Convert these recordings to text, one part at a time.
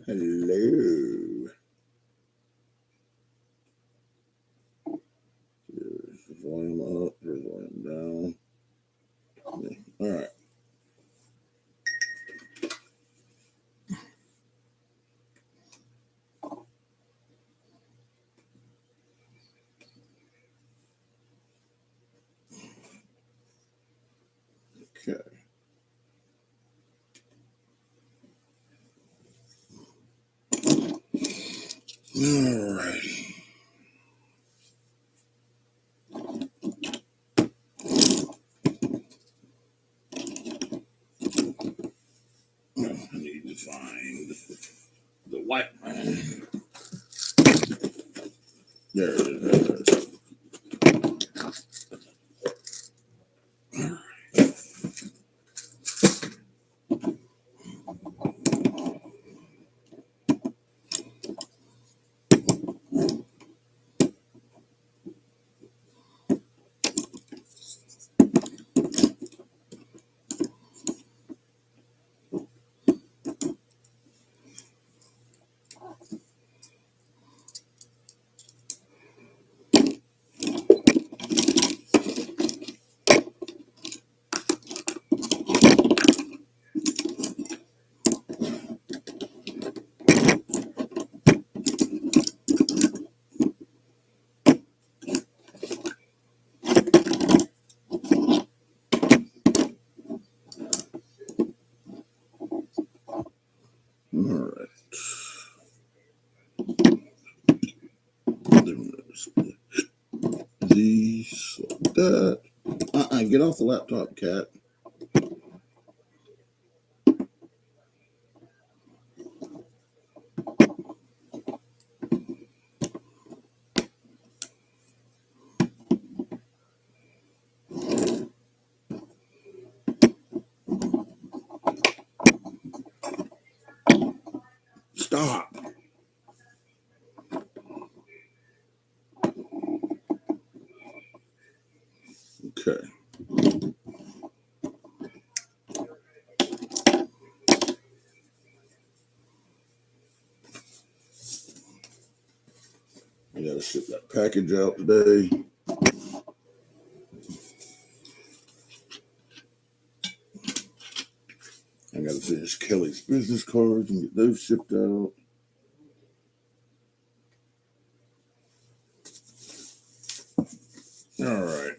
Hello. Here's the volume up, here's the volume down. All right. Okay. All right. I need to find the white one. There it is. All right. These, like that. Get off the laptop, cat. Stop. Okay. I gotta ship that package out today. I gotta finish Kelly's business cards and get those shipped out. All right.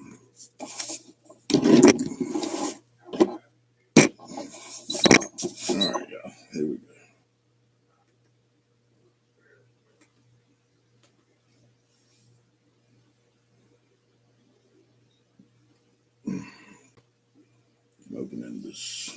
All right, y'all. Here we go. I'm opening this.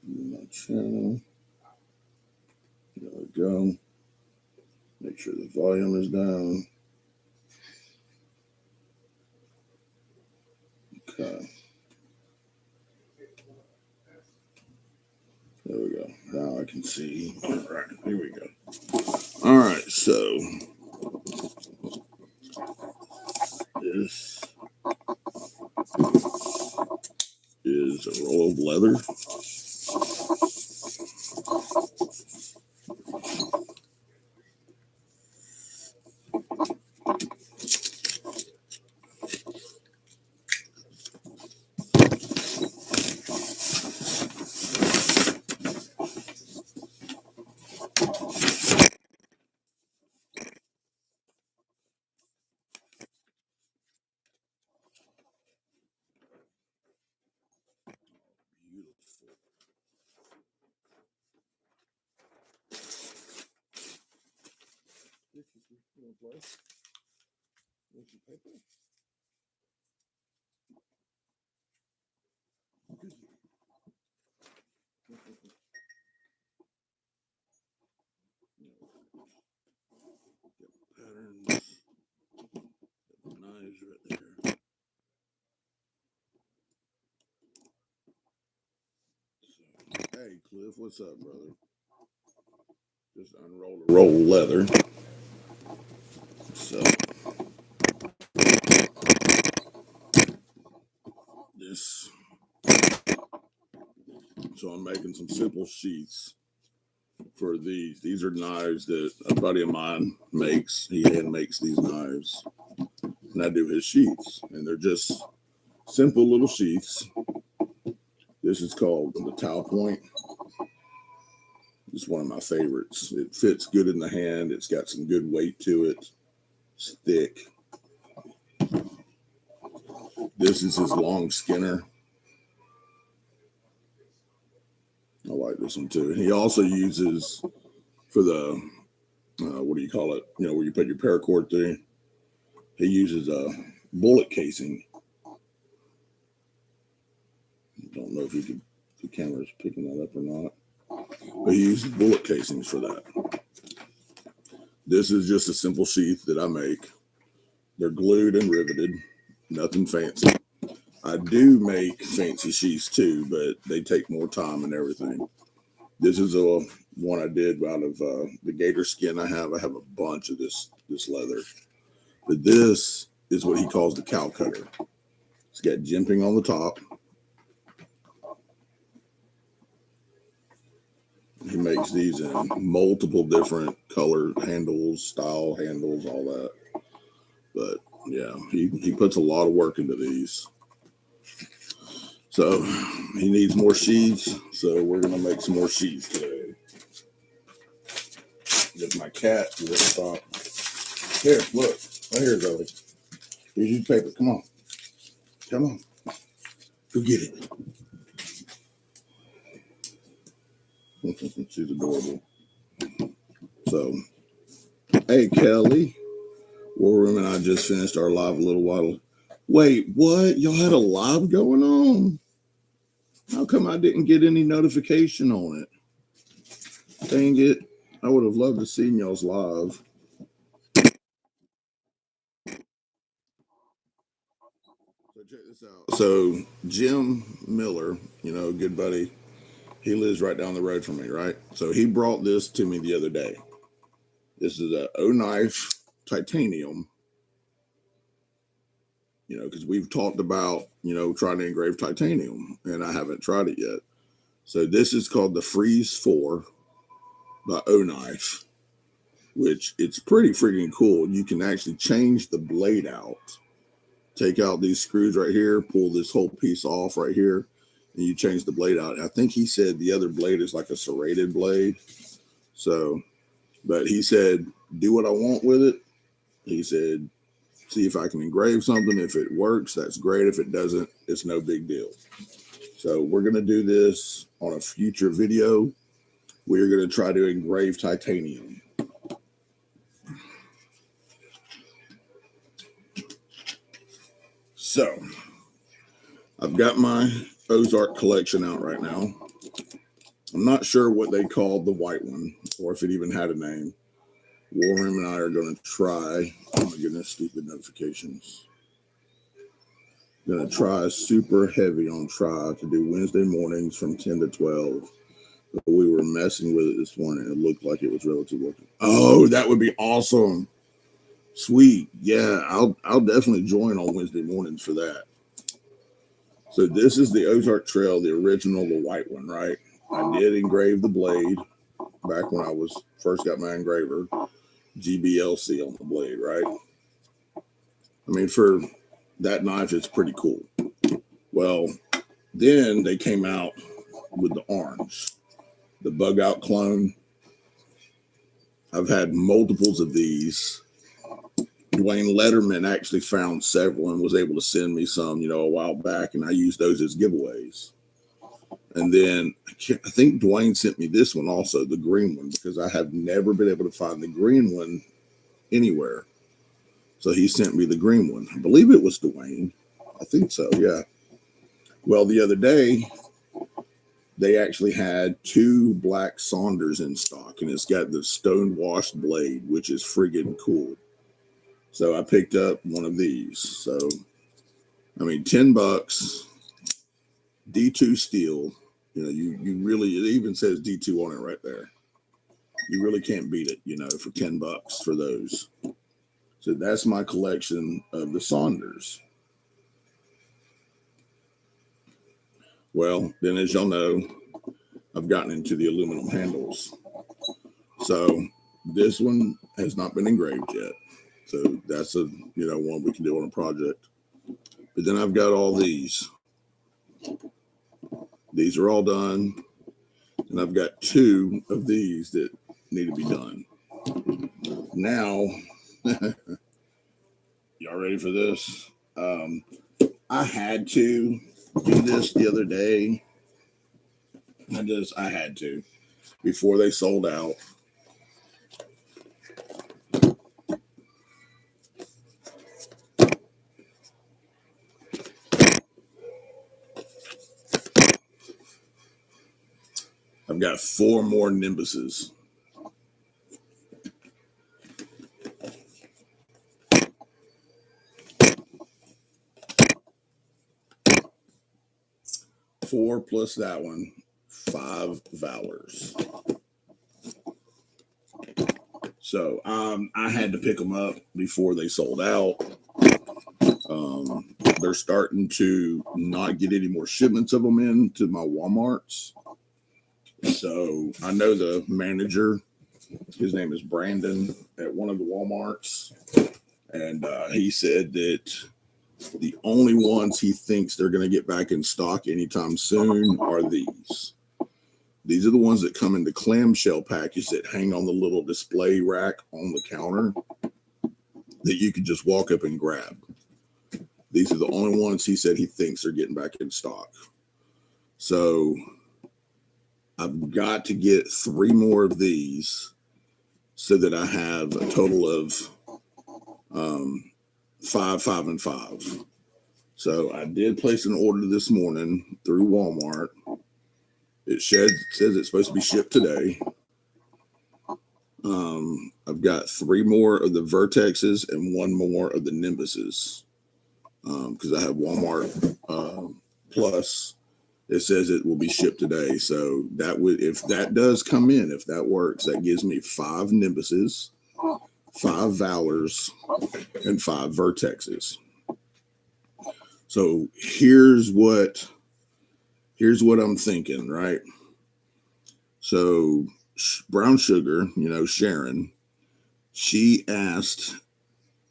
My channel. There we go. Make sure the volume is down. Okay. There we go. Now I can see. All right. Here we go. All right. So this is a roll of leather. Beautiful. This is your place. This is paper. Patterns. Knives right there. So, hey, Cliff, what's up, brother? Just unrolled a roll of leather. So So I'm making some simple sheaths for these. These are knives that a buddy of mine makes. He hand makes these knives, and I do his sheaths, and they're just simple little sheaths. This is called the Towel Point. It's one of my favorites. It fits good in the hand. It's got some good weight to it. It's thick. This is his long Skinner. I like this one too. And he also uses for the what do you call it? You know, where you put your paracord through. He uses a bullet casing. Don't know if the camera's picking that up or not, but he uses bullet casings for that. This is just a simple sheath that I make. They're glued and riveted, nothing fancy. I do make fancy sheaths too, but they take more time and everything. This is a one I did out of the gator skin I have. I have a bunch of this leather. But this is what he calls the cow cutter. It's got jimping on the top. He makes these in multiple different color handles, style handles, all that. But yeah, he puts a lot of work into these. So he needs more sheaths. So we're going to make some more sheaths today. Get my cat to stop. Here, look. Right here, Zoe. Here's your paper. Come on. Come on. Go get it. She's adorable. So, hey, Kelly. War Room and I just finished our live a little while. Wait, what? Y'all had a live going on? How come I didn't get any notification on it? Dang it. I would have loved to seen y'all's live. So check this out. So Jim Miller, you know, good buddy, he lives right down the road from me, right? So he brought this to me the other day. This is a O-Knife titanium, you know, because we've talked about, you know, trying to engrave titanium, and I haven't tried it yet. So this is called the Freeze 4 by O-Knife, which it's pretty freaking cool. You can actually change the blade out. Take out these screws right here, pull this whole piece off right here, and you change the blade out. I think he said the other blade is like a serrated blade. So, but he said, do what I want with it. He said, see if I can engrave something. If it works, that's great. If it doesn't, it's no big deal. So we're going to do this on a future video. We're going to try to engrave titanium. So I've got my Ozark collection out right now. I'm not sure what they called the white one or if it even had a name. War Room and I are going to try. Oh my goodness, stupid notifications. Going to try super heavy on try to do Wednesday mornings from 10 to 12. But we were messing with it this morning. It looked like it was relatively working. Oh, that would be awesome. Sweet. Yeah, I'll definitely join on Wednesday mornings for that. So this is the Ozark Trail, the original, the white one, right? I did engrave the blade back when I was first got my engraver. GBLC on the blade, right? I mean, for that knife, it's pretty cool. Well, then they came out with the orange, the bug out clone. I've had multiples of these. Dwayne Letterman actually found several and was able to send me some, you know, a while back, and I used those as giveaways. And then I think Dwayne sent me this one also, the green one, because I have never been able to find the green one anywhere. So he sent me the green one. I believe it was Dwayne. I think so, yeah. Well, the other day, they actually had 2 black Saunders in stock, and it's got the stone washed blade, which is friggin' cool. So I picked up one of these. So, I mean, $10, D2 steel. You know, you really, it even says D2 on it right there. You really can't beat it, you know, for $10 for those. So that's my collection of the Saunders. Well, then as y'all know, I've gotten into the aluminum handles. So this one has not been engraved yet. So that's a one we can do on a project. But then I've got all these. These are all done. And I've got 2 of these that need to be done. Now, y'all ready for this? I had to do this the other day. I had to before they sold out. I've got 4 more Nimbuses. Four plus that one, 5 Valors. So I had to pick them up before they sold out. They're starting to not get any more shipments of them into my Walmarts. So I know the manager, his name is Brandon, at one of the Walmarts. And he said that the only ones he thinks they're going to get back in stock anytime soon are these. These are the ones that come in the clamshell package that hang on the little display rack on the counter that you can just walk up and grab. These are the only ones he said he thinks are getting back in stock. So I've got to get 3 more of these so that I have a total of 5, 5, and 5. So I did place an order this morning through Walmart. It says it's supposed to be shipped today. I've got 3 more of the Vertexes and 1 more of the Nimbuses. Because I have Walmart Plus. It says it will be shipped today. So that would, if that does come in, if that works, that gives me 5 Nimbuses, 5 Valors, and 5 Vertexes. So here's what I'm thinking, right? So Brown Sugar, Sharon, she asked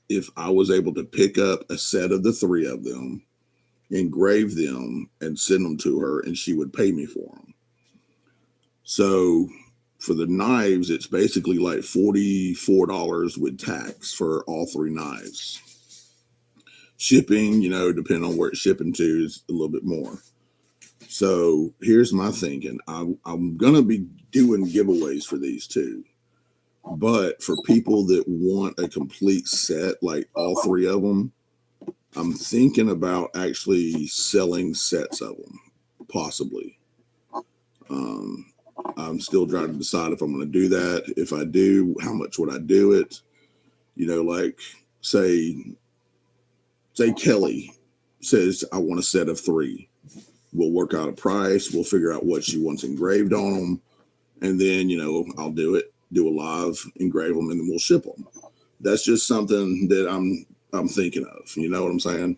if I was able to pick up a set of the 3 of them, engrave them, and send them to her, and she would pay me for them. So for the knives, it's basically like $44 with tax for all 3 knives. Shipping, depending on where it's shipping to, is a little bit more. So here's my thinking. I'm going to be doing giveaways for these too. But for people that want a complete set, like all 3 of them, I'm thinking about actually selling sets of them, possibly. I'm still trying to decide if I'm going to do that. If I do, how much would I do it? Like say Kelly says, I want a set of 3. We'll work out a price. We'll figure out what she wants engraved on them. And then, I'll do a live, engrave them, and then we'll ship them. That's just something that I'm thinking of. You know what I'm saying?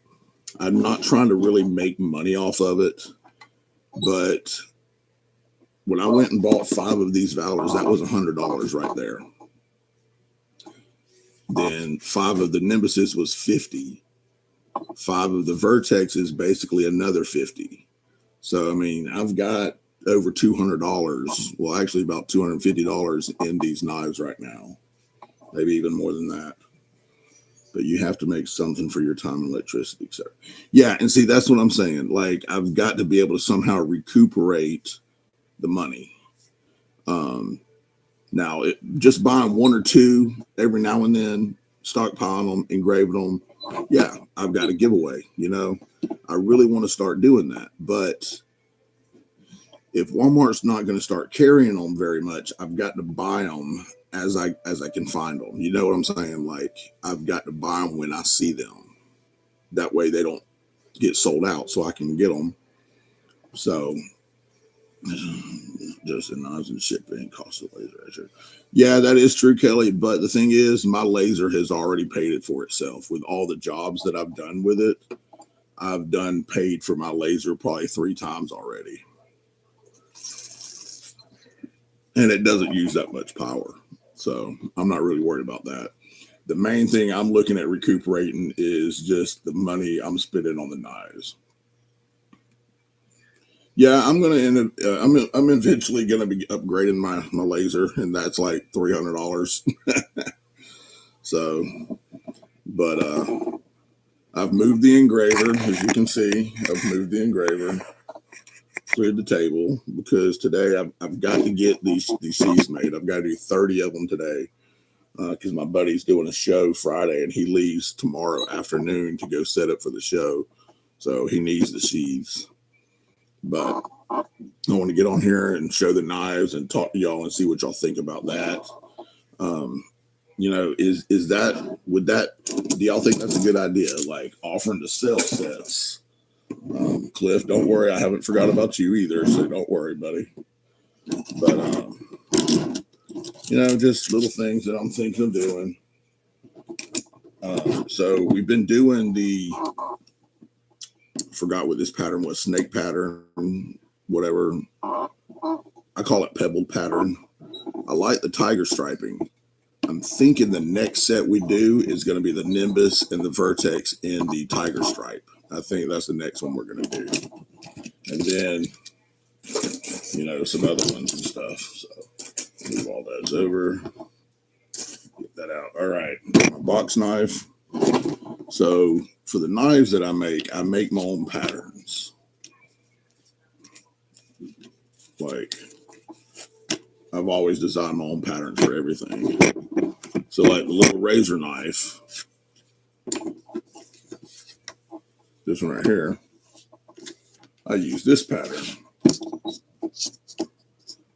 I'm not trying to really make money off of it. But when I went and bought 5 of these Valors, that was $100 right there. Then 5 of the Nimbuses was $50. 5 of the Vertexes, basically another $50. So, I mean, I've got over $200. Well, actually about $250 in these knives right now. Maybe even more than that. But you have to make something for your time and electricity, etc. Yeah, and see, that's what I'm saying. Like, I've got to be able to somehow recuperate the money. Now, just buying 1 or 2 every now and then, stockpiling them, engraving them, yeah, I've got a giveaway. I really want to start doing that. But if Walmart's not going to start carrying them very much, I've got to buy them as I can find them. You know what I'm saying? Like, I've got to buy them when I see them. That way they don't get sold out, so I can get them. So just the knives and shipping cost of laser. Yeah, that is true, Kelly. But the thing is, my laser has already paid it for itself with all the jobs that I've done with it. I've paid for my laser probably 3 times already. and it doesn't use that much power. So I'm not really worried about that. The main thing I'm looking at recuperating is just the money I'm spending on the knives. Yeah, I'm gonna end up. I'm eventually gonna be upgrading my laser, and that's like $300. So, but I've moved the engraver, as you can see. I've moved the engraver, cleared the table because today I've got to get these Sheaths made. I've got to do 30 of them today because my buddy's doing a show Friday, and he leaves tomorrow afternoon to go set up for the show. So he needs the Sheaths. But I want to get on here and show the knives and talk to y'all and see what y'all think about that. Um, is that would that do y'all think that's a good idea? Like offering to sell sets. Cliff, don't worry, I haven't forgot about you either, so don't worry, buddy. But just little things that I'm thinking of doing. So we've been doing forgot what this pattern was, snake pattern, whatever. I call it pebbled pattern. I like the tiger striping. I'm thinking the next set we do is going to be the Nimbus and the Vertex in the tiger stripe. I think that's the next one we're going to do. And then, some other ones and stuff. So move all those over. Get that out. All right. My box knife. So for the knives that I make my own patterns. Like, I've always designed my own patterns for everything. So like the little razor knife, this one right here, I use this pattern.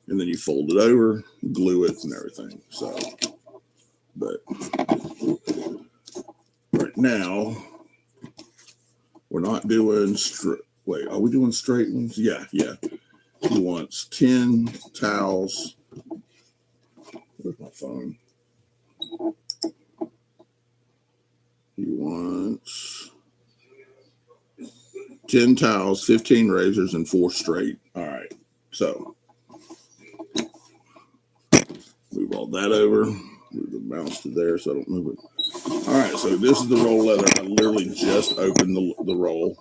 And then you fold it over, glue it and everything. So, but right now, we're not doing wait, are we doing straight ones? Yeah. He wants 10 towels. Where's my phone? He wants 10 towels, 15 razors, and 4 straight. All right. So move all that over. Move the mouse to there so I don't move it. All right. So this is the roll leather. I literally just opened the roll.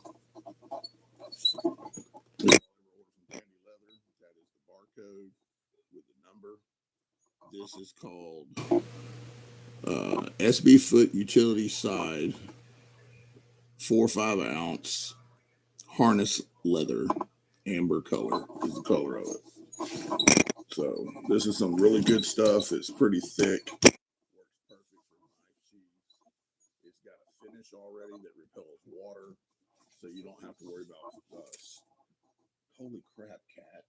That is the barcode with the number. This is called SB Foot Utility Side 4 5-ounce harness leather. Amber color is the color of it. So this is some really good stuff. It's pretty thick. Works perfect for knife sheaths. It's got a finish already that repels water, so you don't have to worry about dust. Holy crap, cat!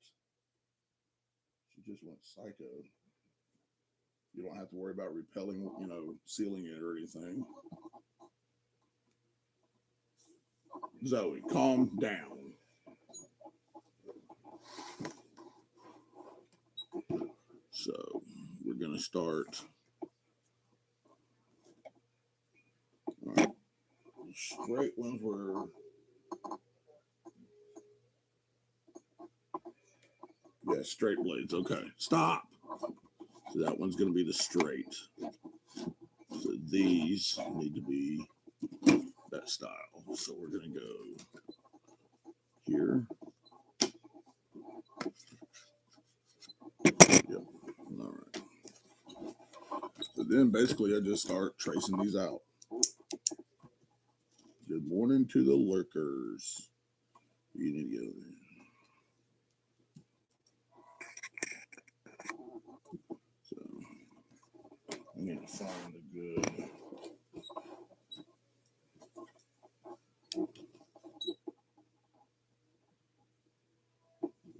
She just went psycho. You don't have to worry about repelling, sealing it or anything. Zoe, calm down. So we're gonna start. All right. Straight ones were. Yeah, straight blades. Okay, stop. So that one's gonna be the straight. So these need to be that style. So we're gonna go here. Yep. All right. So then basically I just start tracing these out. Good morning to the lurkers. You need to get over here. So I need to find a good.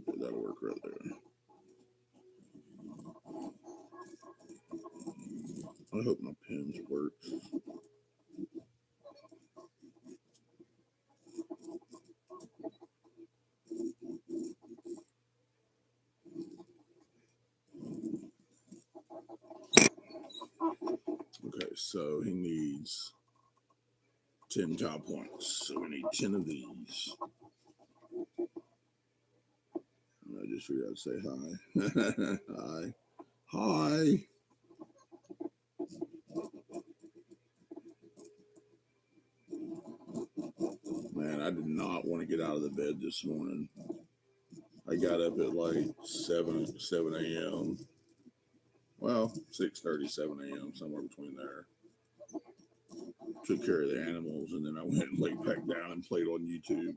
Yeah, that'll work right there. I hope my pens work. Okay, so he needs 10 tile points. So we need 10 of these. And I just figured I'd say hi. Hi. Hi. Man, I did not want to get out of the bed this morning. I got up at like 7 a.m. Well, 6:30, 7 a.m., somewhere between there. Took care of the animals, and then I went and laid back down and played on YouTube.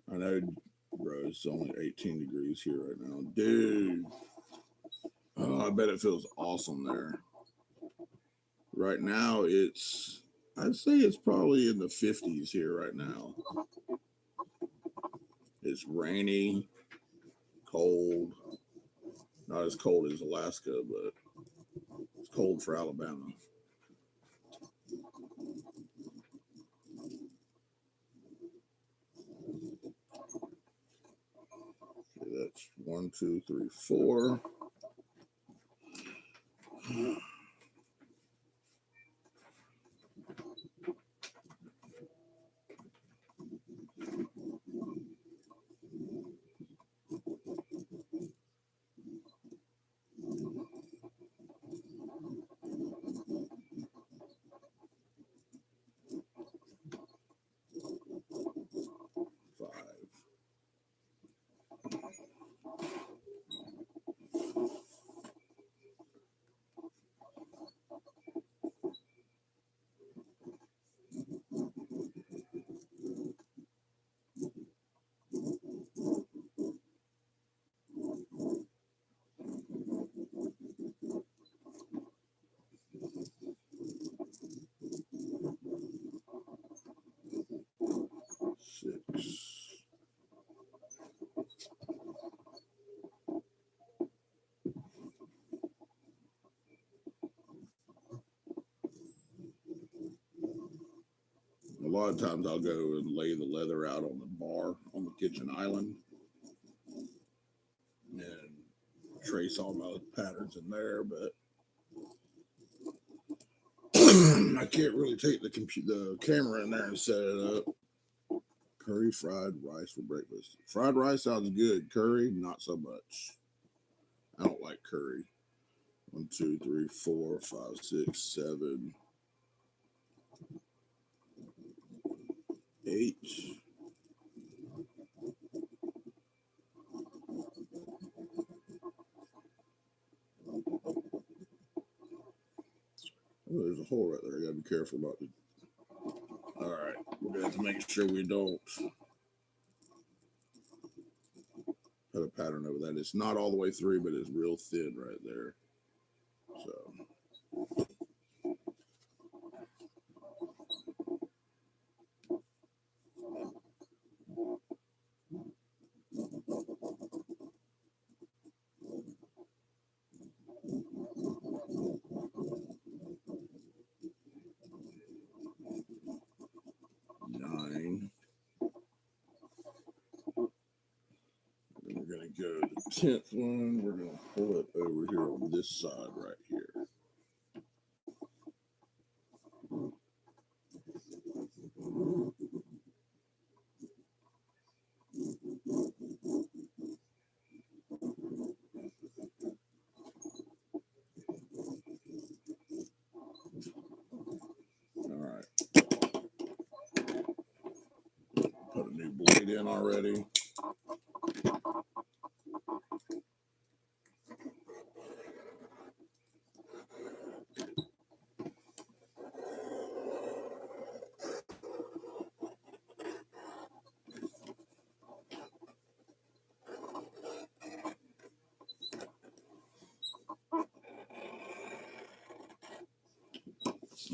I know, bro, it's only 18 degrees here right now. Dude, oh, I bet it feels awesome there. Right now, I'd say it's probably in the 50s here right now. It's rainy, cold. Not as cold as Alaska, but it's cold for Alabama. Okay, that's 1, 2, 3, 4. 5. Six. A lot of times I'll go and lay the leather out on the bar on the kitchen island and trace all my patterns in there, but I can't really take the camera in there and set it up. Curry fried rice for breakfast. Fried rice sounds good. Curry, not so much. I don't like curry. 1, 2, 3, 4, 5, 6, 7, 8. Oh, there's a hole right there. I gotta be careful about it. All right, we're gonna have to make sure we don't put a pattern over that. It's not all the way through, but it's real thin right there. So. We're going to go to the 10th one. We're going to pull it over here on this side right here. All right. Put a new blade in already.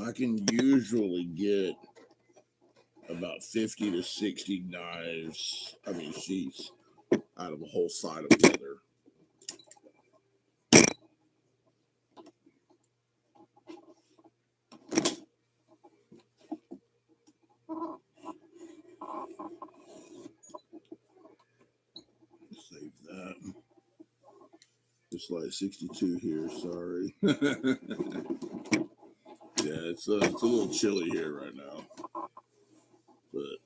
I can usually get about 50 to 60 sheaths out of a whole side of leather. It's like 62 here. Sorry. Yeah, it's a little chilly here right now, but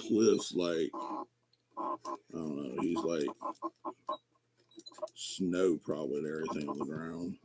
Cliff's like, I don't know, he's like snow probably and everything on the ground.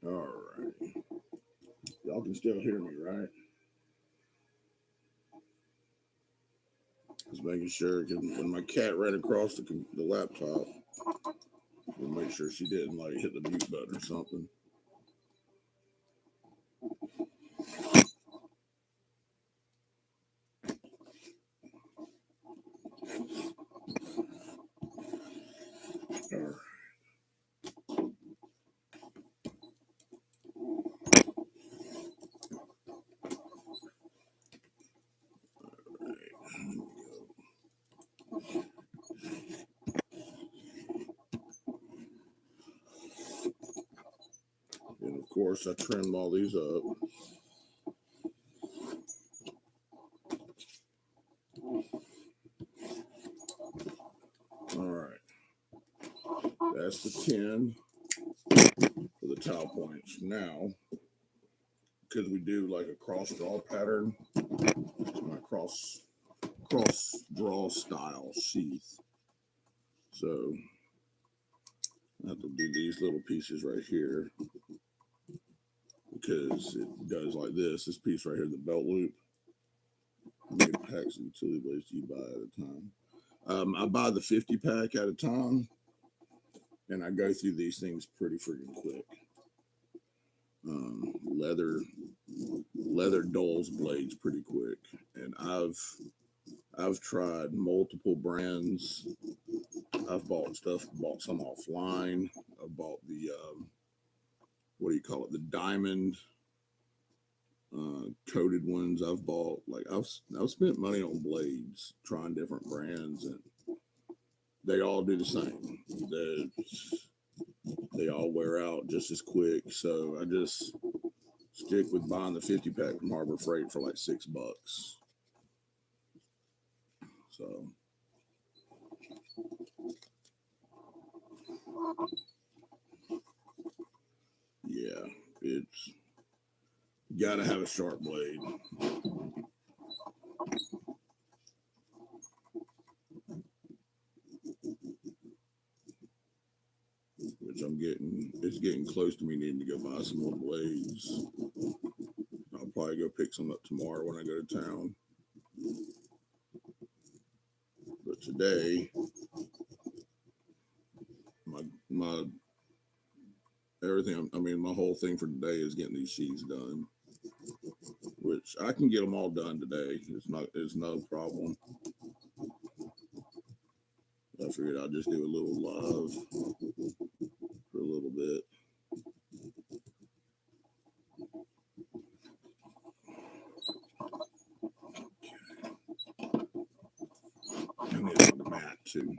All right. Y'all can still hear me, right? Just making sure, because when my cat ran across the laptop, we'll make sure she didn't like hit the mute button or something. All right. And of course, I trimmed all these up. All right. That's the 10 for the towel points. Now, because we do like a cross draw pattern, my cross draw style sheath. So I have to do these little pieces right here because it does like this. This piece right here, the belt loop. How many packs of utility blades do you buy at a time? I buy the 50 pack at a time, and I go through these things pretty freaking quick. Leather dulls blades pretty quick, and I've tried multiple brands. I've bought some offline. I bought the what do you call it? The diamond coated ones. I've spent money on blades, trying different brands, and they all do the same. They all wear out just as quick. So I just stick with buying the 50 pack from Harbor Freight for like $6. So yeah, it's got to have a sharp blade. Which it's getting close to me needing to go buy some more blades. I'll probably go pick some up tomorrow when I go to town. But today, my everything, my whole thing for today is getting these sheets done, which I can get them all done today. It's no problem. I figured I'll just do a little live for a little bit. I need it on the mat too.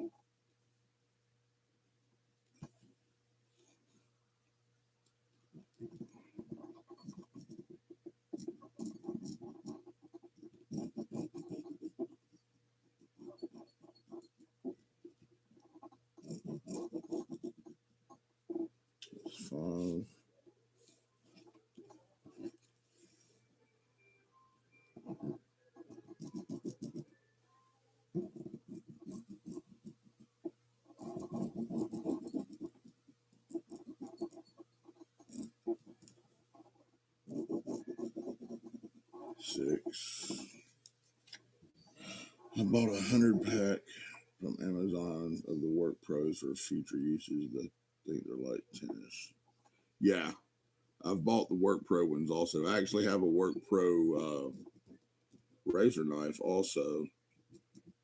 It's 5. 6. I bought a 100 pack from Amazon of the Work Pros for future uses. I think they're like 10ish. Yeah, I've bought the Work Pro ones also. I actually have a Work Pro razor knife also.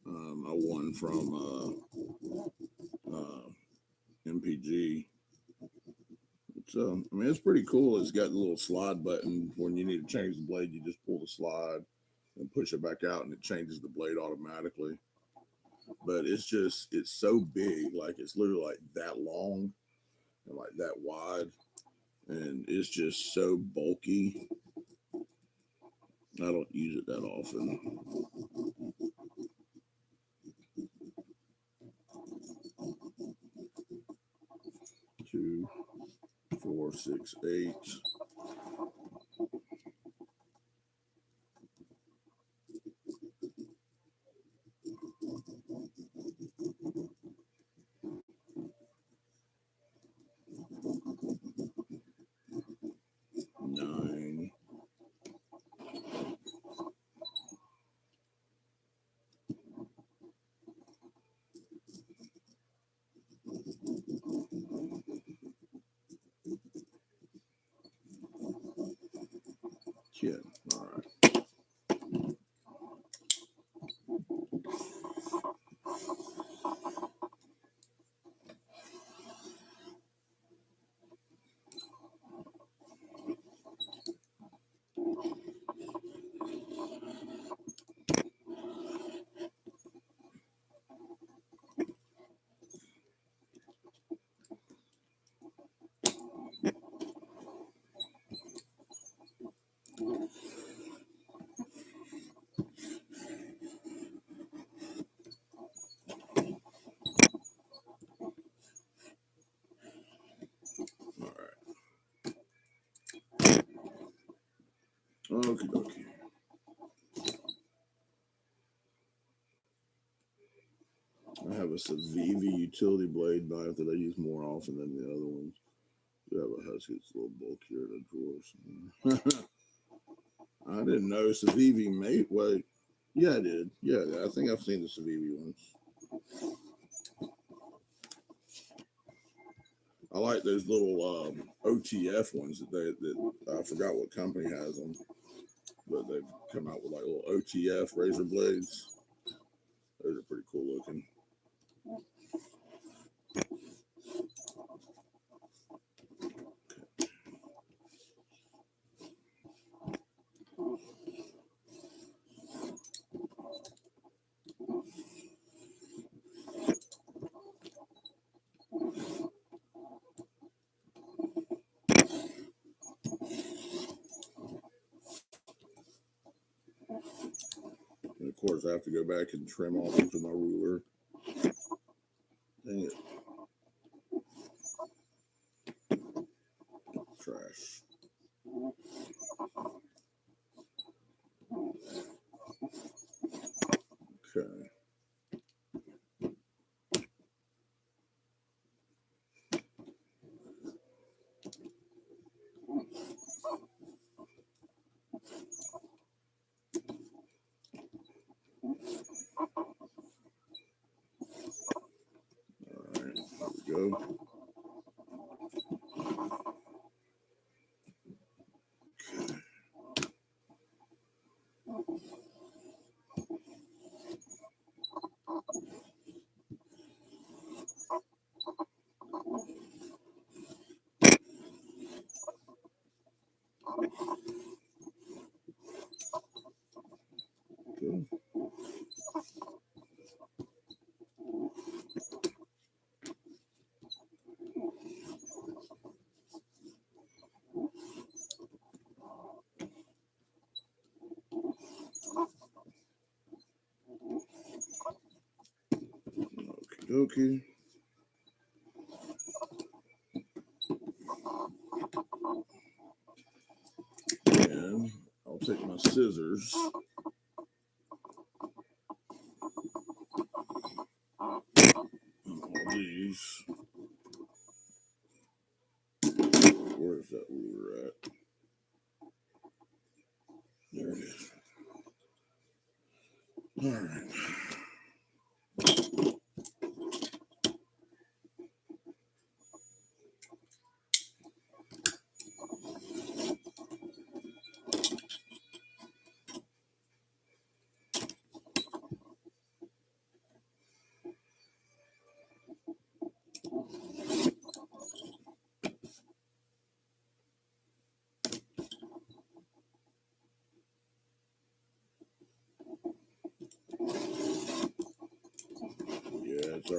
I won from MPG. So, I mean, it's pretty cool. It's got the little slide button. When you need to change the blade, you just pull the slide and push it back out, and it changes the blade automatically. But it's so big. Like, it's literally like that long and like that wide. And it's just so bulky. I don't use it that often. 2, 4, 6, 8. 9. Yeah. All right. All right. Okay, okay. I have a Civivi utility blade knife that I use more often than the other ones. I have a husky that's a little bulkier in the drawers. I didn't know Civivi made. Wait, yeah, I did. Yeah, I think I've seen the Civivi ones. I like those little OTF ones that I forgot what company has them, but they've come out with like little OTF razor blades. Those are pretty cool looking. And of course, I have to go back and trim off into my ruler. Dang it. Trash. Okay. All right. Here we go. Good. Okie dokie. And I'll take my scissors. And all these. Where's that ruler at? There it is. All right.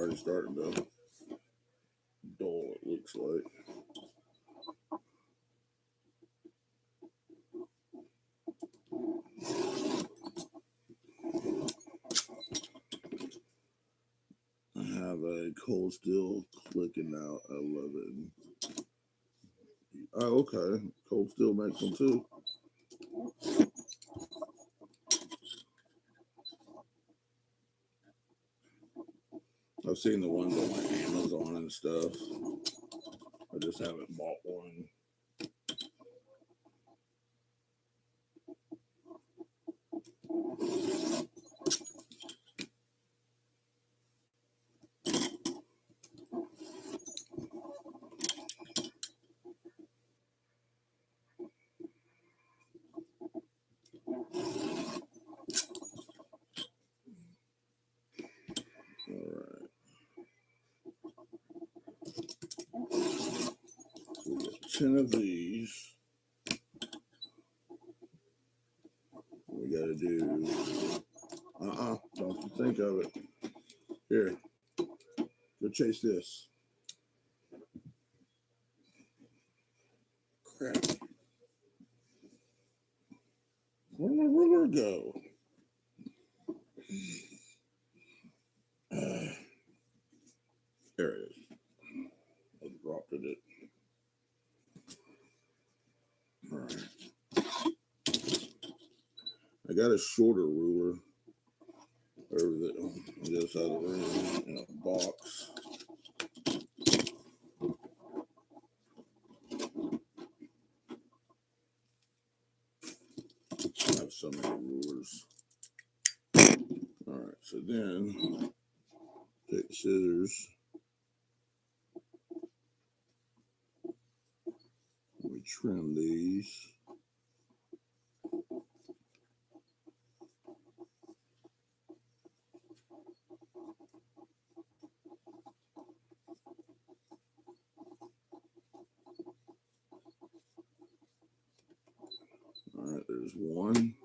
already starting to dull, it looks like. I have a cold steel clicking out. I love it. Oh, okay. Cold steel makes them too. I've seen the ones on like Amazon and stuff. I just haven't bought one. All right. 10 of these. We got to do. Don't you think of it. Here. Go chase this. Crap. Where'd my ruler go? There it is. I dropped it. All right. I got a shorter ruler over on the other side of the room in a box. I have so many rulers. All right, so then take the scissors. We trim these. All right, there's one.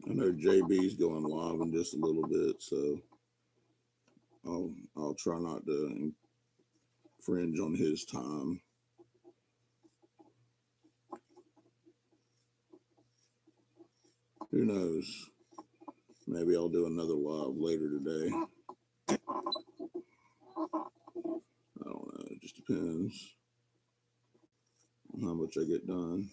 I know JB's going live in just a little bit, so I'll try not to infringe on his time. Who knows? Maybe I'll do another live later today. I don't know. It just depends on how much I get done.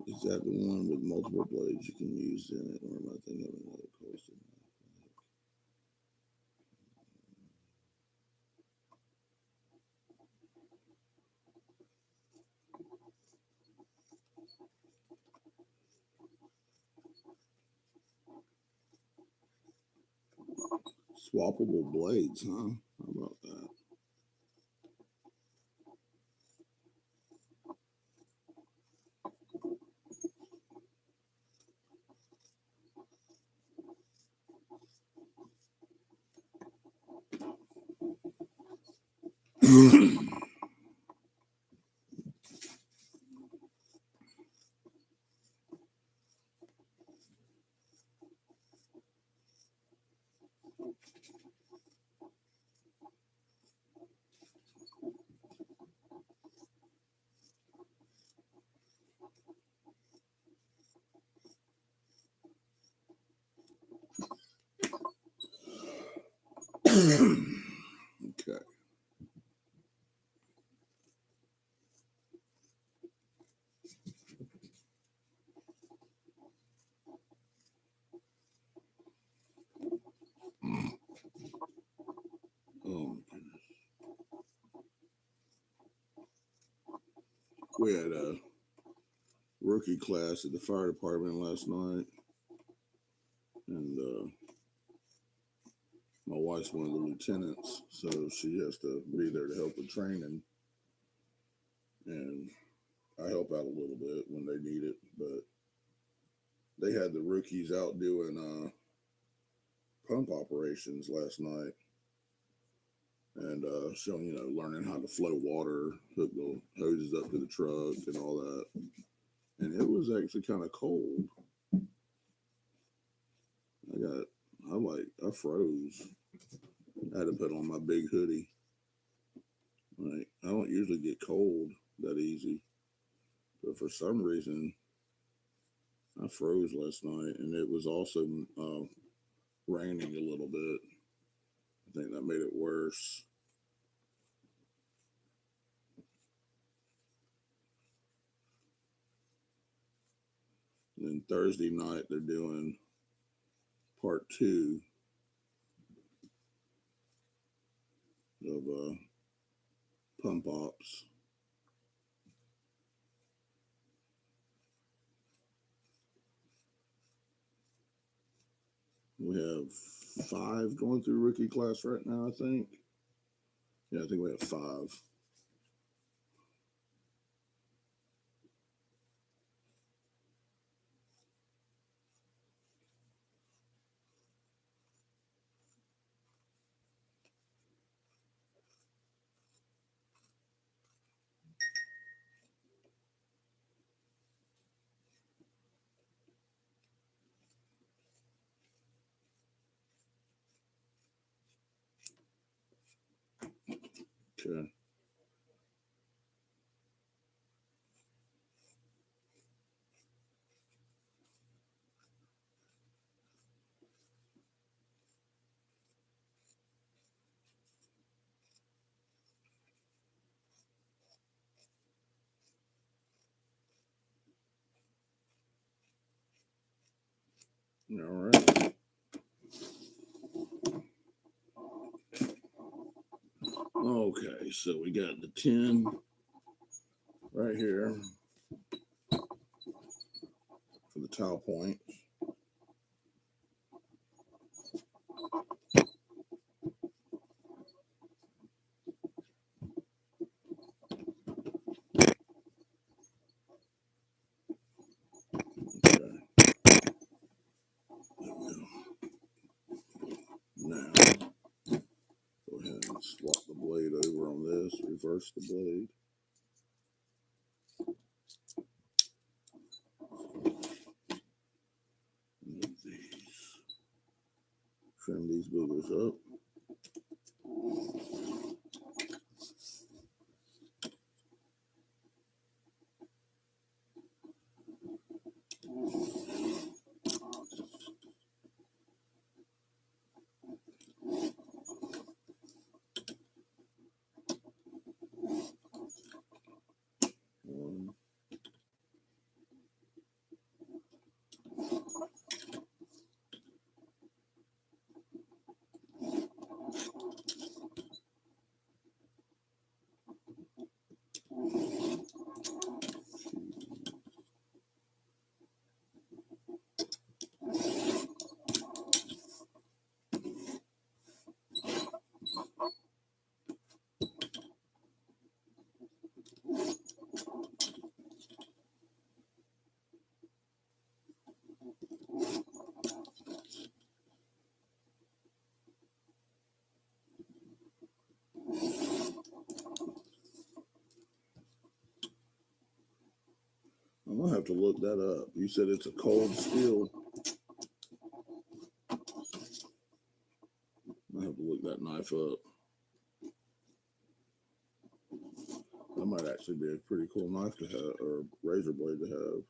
Is that the one with multiple blades you can use in it, or am I thinking of another coaster? Swappable blades, huh? How about that? Okay. Oh my goodness. We had a rookie class at the fire department last night, and my wife's one of the lieutenants, so she has to be there to help with training, and I help out a little bit when they need it. But they had the rookies out doing pump operations last night, and showing, learning how to flow water, hook the hoses up to the truck, and all that. And it was actually kind of cold. I froze. I had to put on my big hoodie. Like, I don't usually get cold that easy, but for some reason I froze last night, and it was also raining a little bit. I think that made it worse. And then Thursday night they're doing part 2 of pump ops. We have 5 going through rookie class right now, I think. Yeah, I think we have 5. Okay. All right. Okay, so we got the 10 right here for the towel point. Okay. There we go. Now, go ahead and swap the blade over on this, reverse the blade. Move these, trim these boogers up. One. I'm gonna have to look that up. You said it's a cold steel. I have to look that knife up. That might actually be a pretty cool knife to have, or razor blade to have.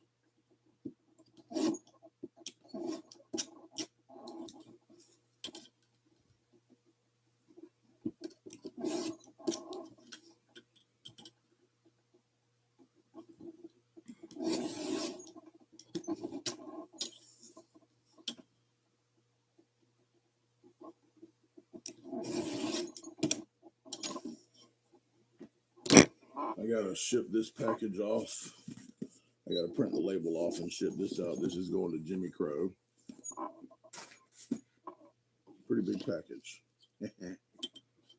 I I gotta ship this package off. I gotta print the label off and ship this out. This is going to Jimmy Crow. Pretty big package.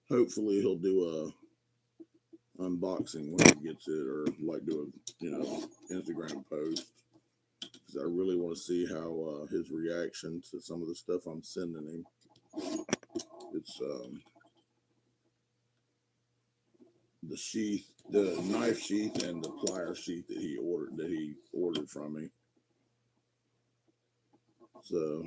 Hopefully he'll do a unboxing when he gets it, or like do a Instagram post, because I really want to see how his reaction to some of the stuff I'm sending him. It's the sheath, the knife sheath, and the plier sheath that he ordered from me. So,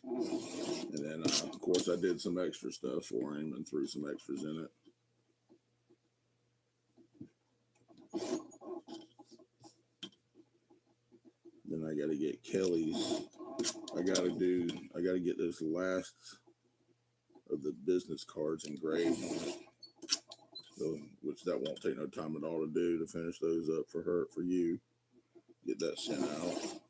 and then of course I did some extra stuff for him and threw some extras in it. Then I got to get Kelly's. I got to get this last of the business cards engraved on it. So, which that won't take no time at all to do, to finish those up for you. Get that sent out.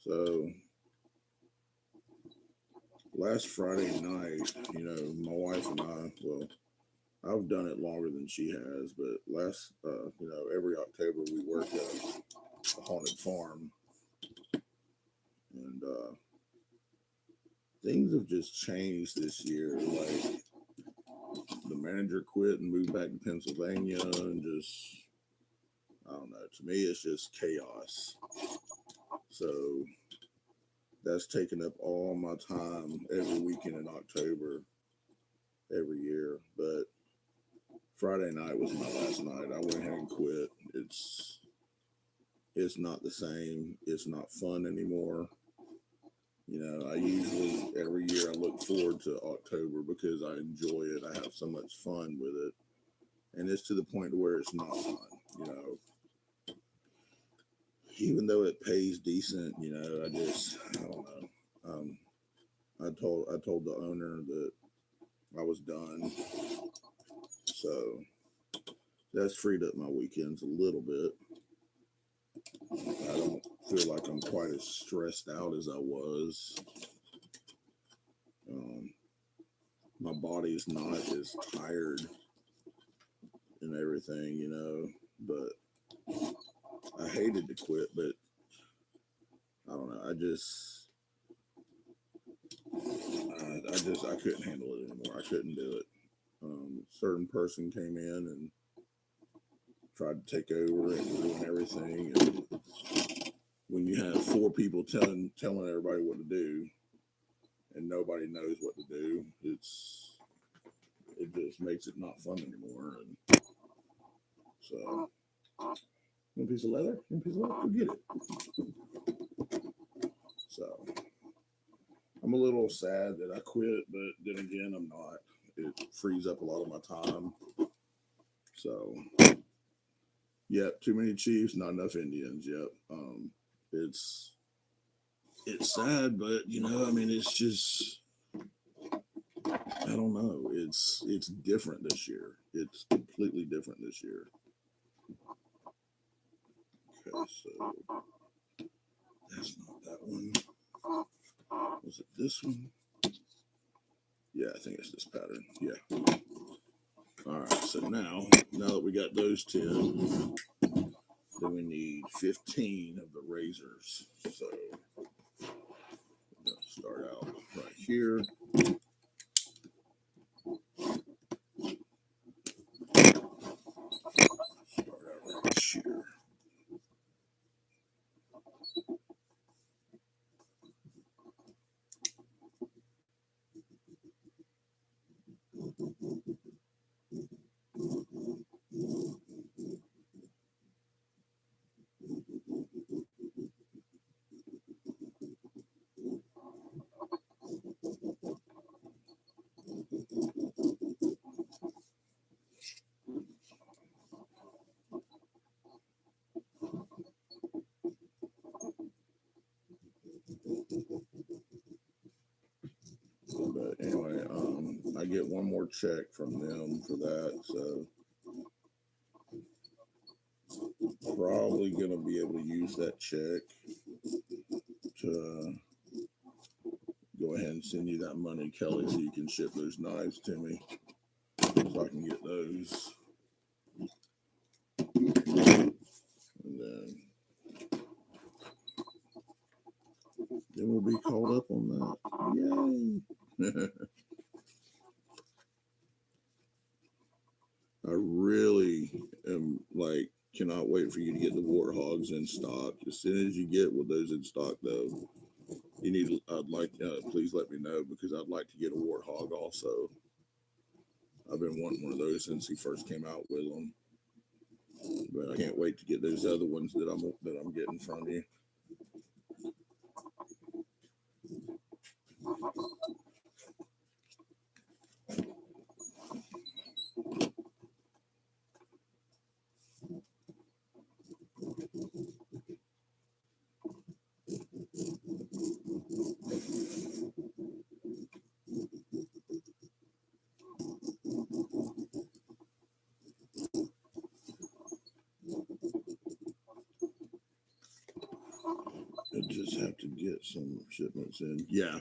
So last Friday night, my wife and I, well, I've done it longer than she has, but every October we work at a haunted farm, and things have just changed this year. Like, the manager quit and moved back to Pennsylvania, and just, I don't know, to me it's just chaos. So that's taken up all my time every weekend in October, every year. But Friday night was my last night. I went ahead and quit. It's not the same. It's not fun anymore. I usually, every year, I look forward to October because I enjoy it. I have so much fun with it. And it's to the point where it's not fun, Even though it pays decent, I don't know. I told the owner that I was done. So that's freed up my weekends a little bit. I don't feel like I'm quite as stressed out as I was. My body's not as tired and everything, but I hated to quit, but I don't know. I couldn't handle it anymore. I couldn't do it. Certain person came in and tried to take over and ruin everything. And when you have four people telling everybody what to do, and nobody knows what to do, it just makes it not fun anymore. And so, one piece of leather, go get it. So, I'm a little sad that I quit, but then again, I'm not. It frees up a lot of my time. So, yep, too many Chiefs, not enough Indians. Yep. It's sad, but it's just, I don't know. It's different this year. It's completely different this year. Okay, so that's not that one. Was it this one? Yeah, I think it's this pattern. Yeah. All right, so now that we got those 10, then we need 15 of the razors. So we're going to start out right here. Start out right here. But anyway, I get one more check from them for that, so probably gonna be able to use that check to go ahead and send you that money, Kelly, so you can ship those knives to me so I can get those. And then we'll be caught up on that. Yay! I really am cannot wait for you to get the warthogs in stock. As soon as you get with those in stock, though, please let me know, because I'd like to get a warthog also. I've been wanting one of those since he first came out with them, but I can't wait to get those other ones that I'm getting from you. I just have to get some shipments in. Yeah.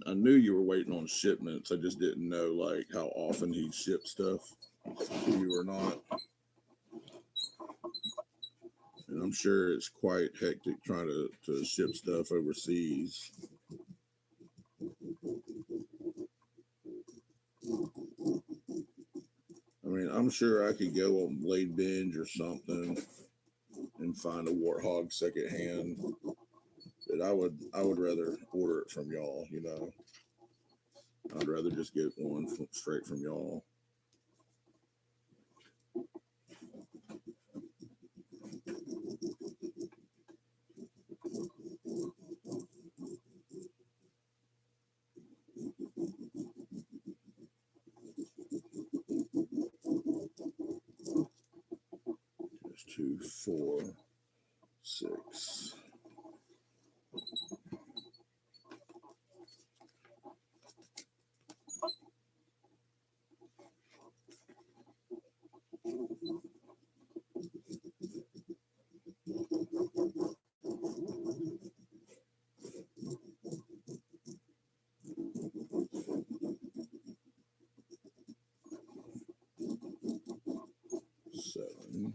I knew you were waiting on shipments. I just didn't know how often he shipped stuff to you or not. And I'm sure it's quite hectic trying to ship stuff overseas. I mean, I'm sure I could go on Blade Binge or something and find a warthog secondhand. But I would rather order it from y'all. I'd rather just get one straight from y'all. There's 2, 4, 6. Seven.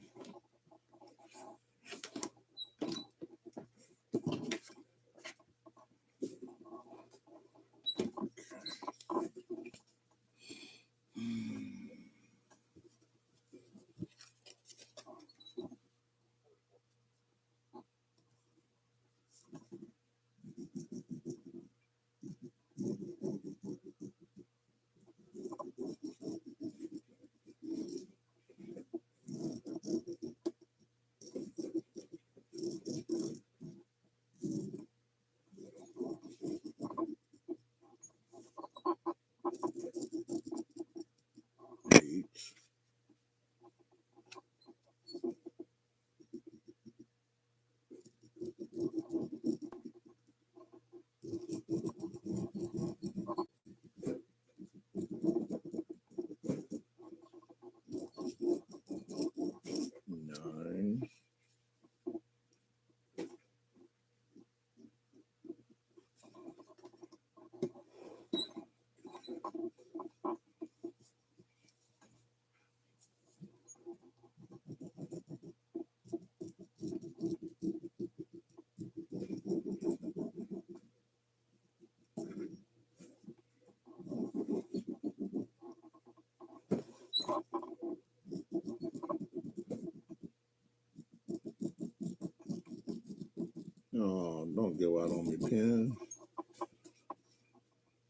Oh, don't go out on me, Pen.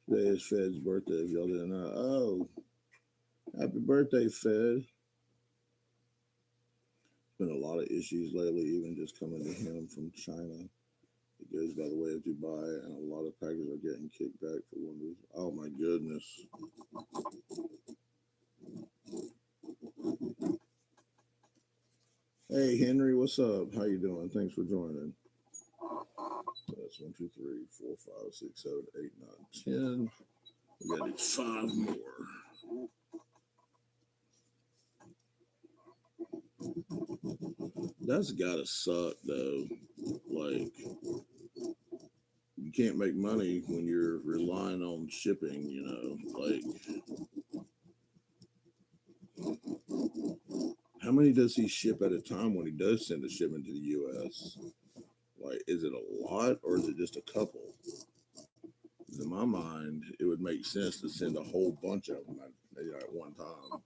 Today is Fed's birthday, if y'all didn't know. Oh, happy birthday, Fed. Been a lot of issues lately, even just coming to him from China. It goes by the way of Dubai, and a lot of packages are getting kicked back for one. Oh my goodness. Hey Henry, what's up? How you doing? Thanks for joining. That's 1, 2, 3, 4, 5, 6, 7, 8, 9, 10. We gotta do 5 more. That's gotta suck though. can't make money when you're relying on shipping, you know, like how many does he ship at a time when he does send a shipment to the US? Like, is it a lot or is it just a couple? In my mind, it would make sense to send a whole bunch of them at one time.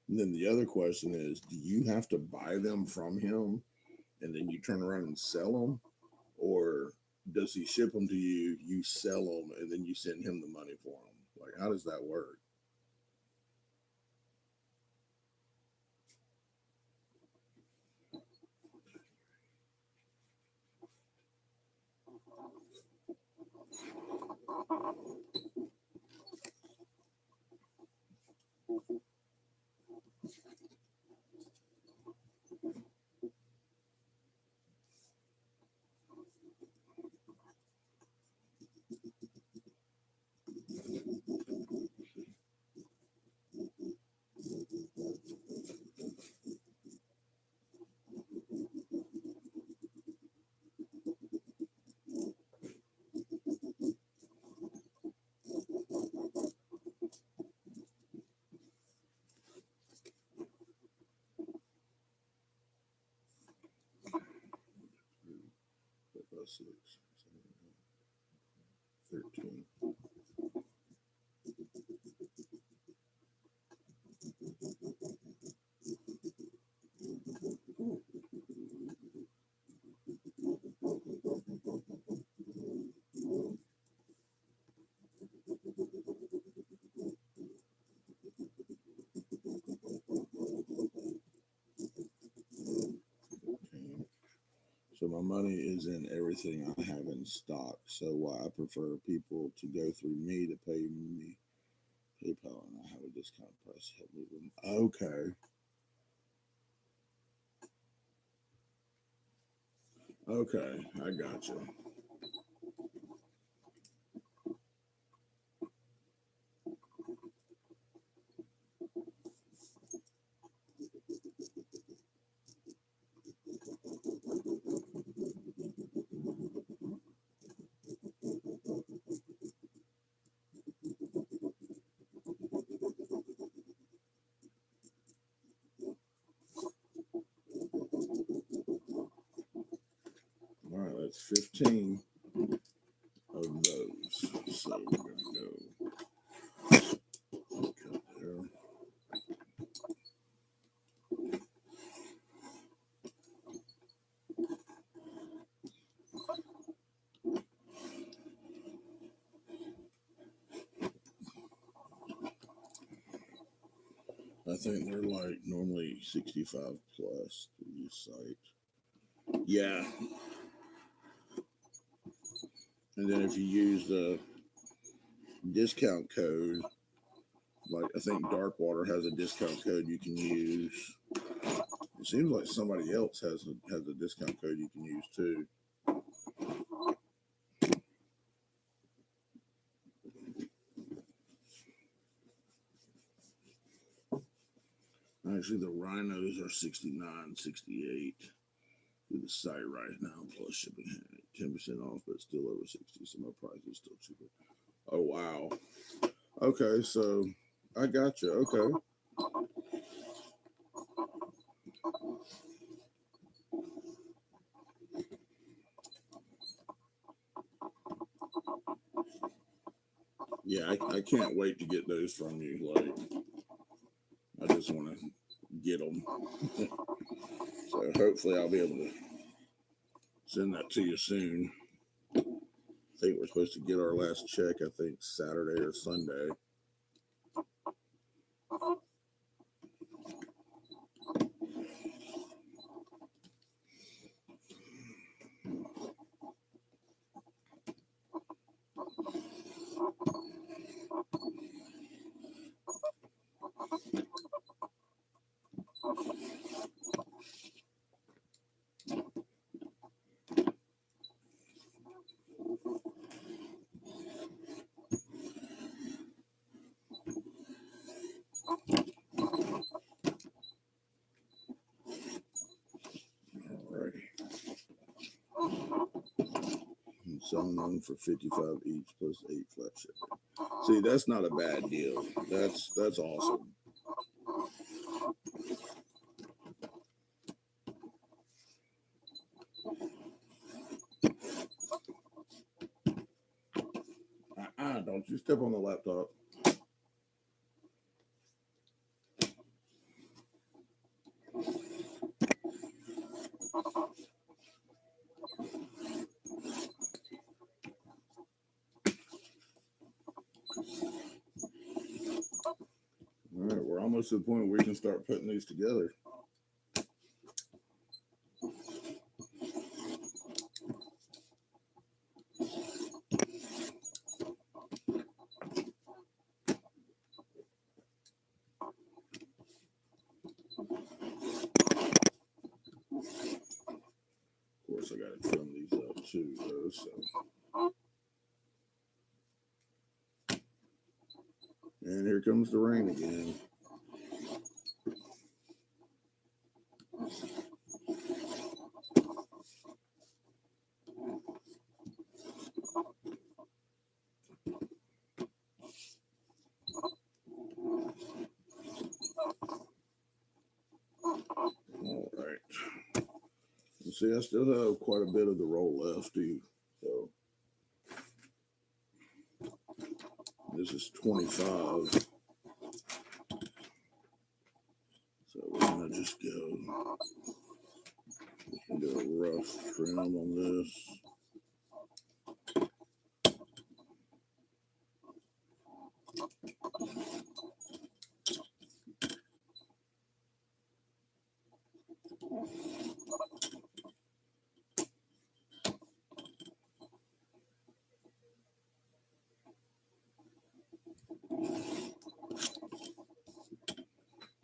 And then the other question is, do you have to buy them from him and then you turn around and sell them? Or does he ship them to you, you sell them, and then you send him the money for them? Like, how does that work? Six, 13. So my money is in everything I have in stock. So why I prefer people to go through me to pay me PayPal, and I have a discount price. Okay. Okay, I got you. All right, that's 15 of those. So we're gonna go cut there. I think they're like normally 65 plus to use site. Yeah. And then if you use the discount code, like I think Darkwater has a discount code you can use. It seems like somebody else has a discount code you can use too. Actually, the rhinos are 69, 68 through the site right now, plus shipping 10% off, but still over 60. So my price is still cheaper. Oh wow. Okay, so I got you. Okay. Yeah, I can't wait to get those from you. Like, I just want to get them. So hopefully I'll be able to send that to you soon. I think we're supposed to get our last check, I think Saturday or Sunday. Selling them for $55 each plus 8 flat shipping. See, that's not a bad deal. That's awesome. Don't you step on the laptop. All right, we're almost to the point where we can start putting these together. Of course, I got to trim these up too, though. So, and here comes the rain again. All right. You see, I still have quite a bit of the roll left, too. So, this is 25. So, we're going to just go do a rough trim on this.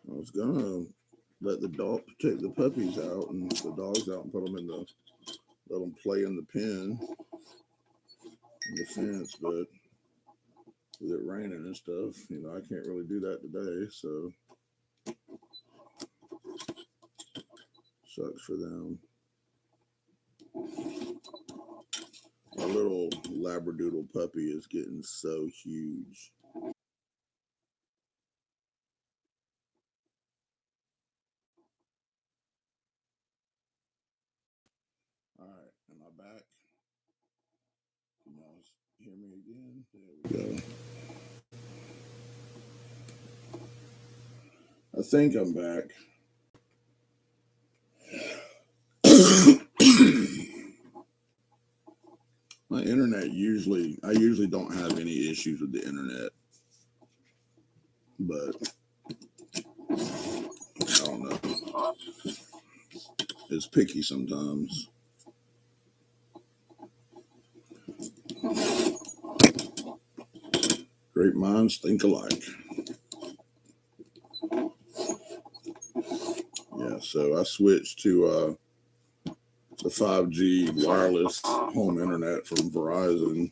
I was gonna let take the puppies out and the dogs out and put them let them play in the pen, in the fence, but with it raining and stuff, I can't really do that today, so sucks for them. Our little Labradoodle puppy is getting so huge. All right, am I back? Can y'all hear me again? There we go. I think I'm back. My internet I usually don't have any issues with the internet, but I don't know. It's picky sometimes. Great minds think alike. Yeah, so I switched to the 5G wireless home internet from Verizon.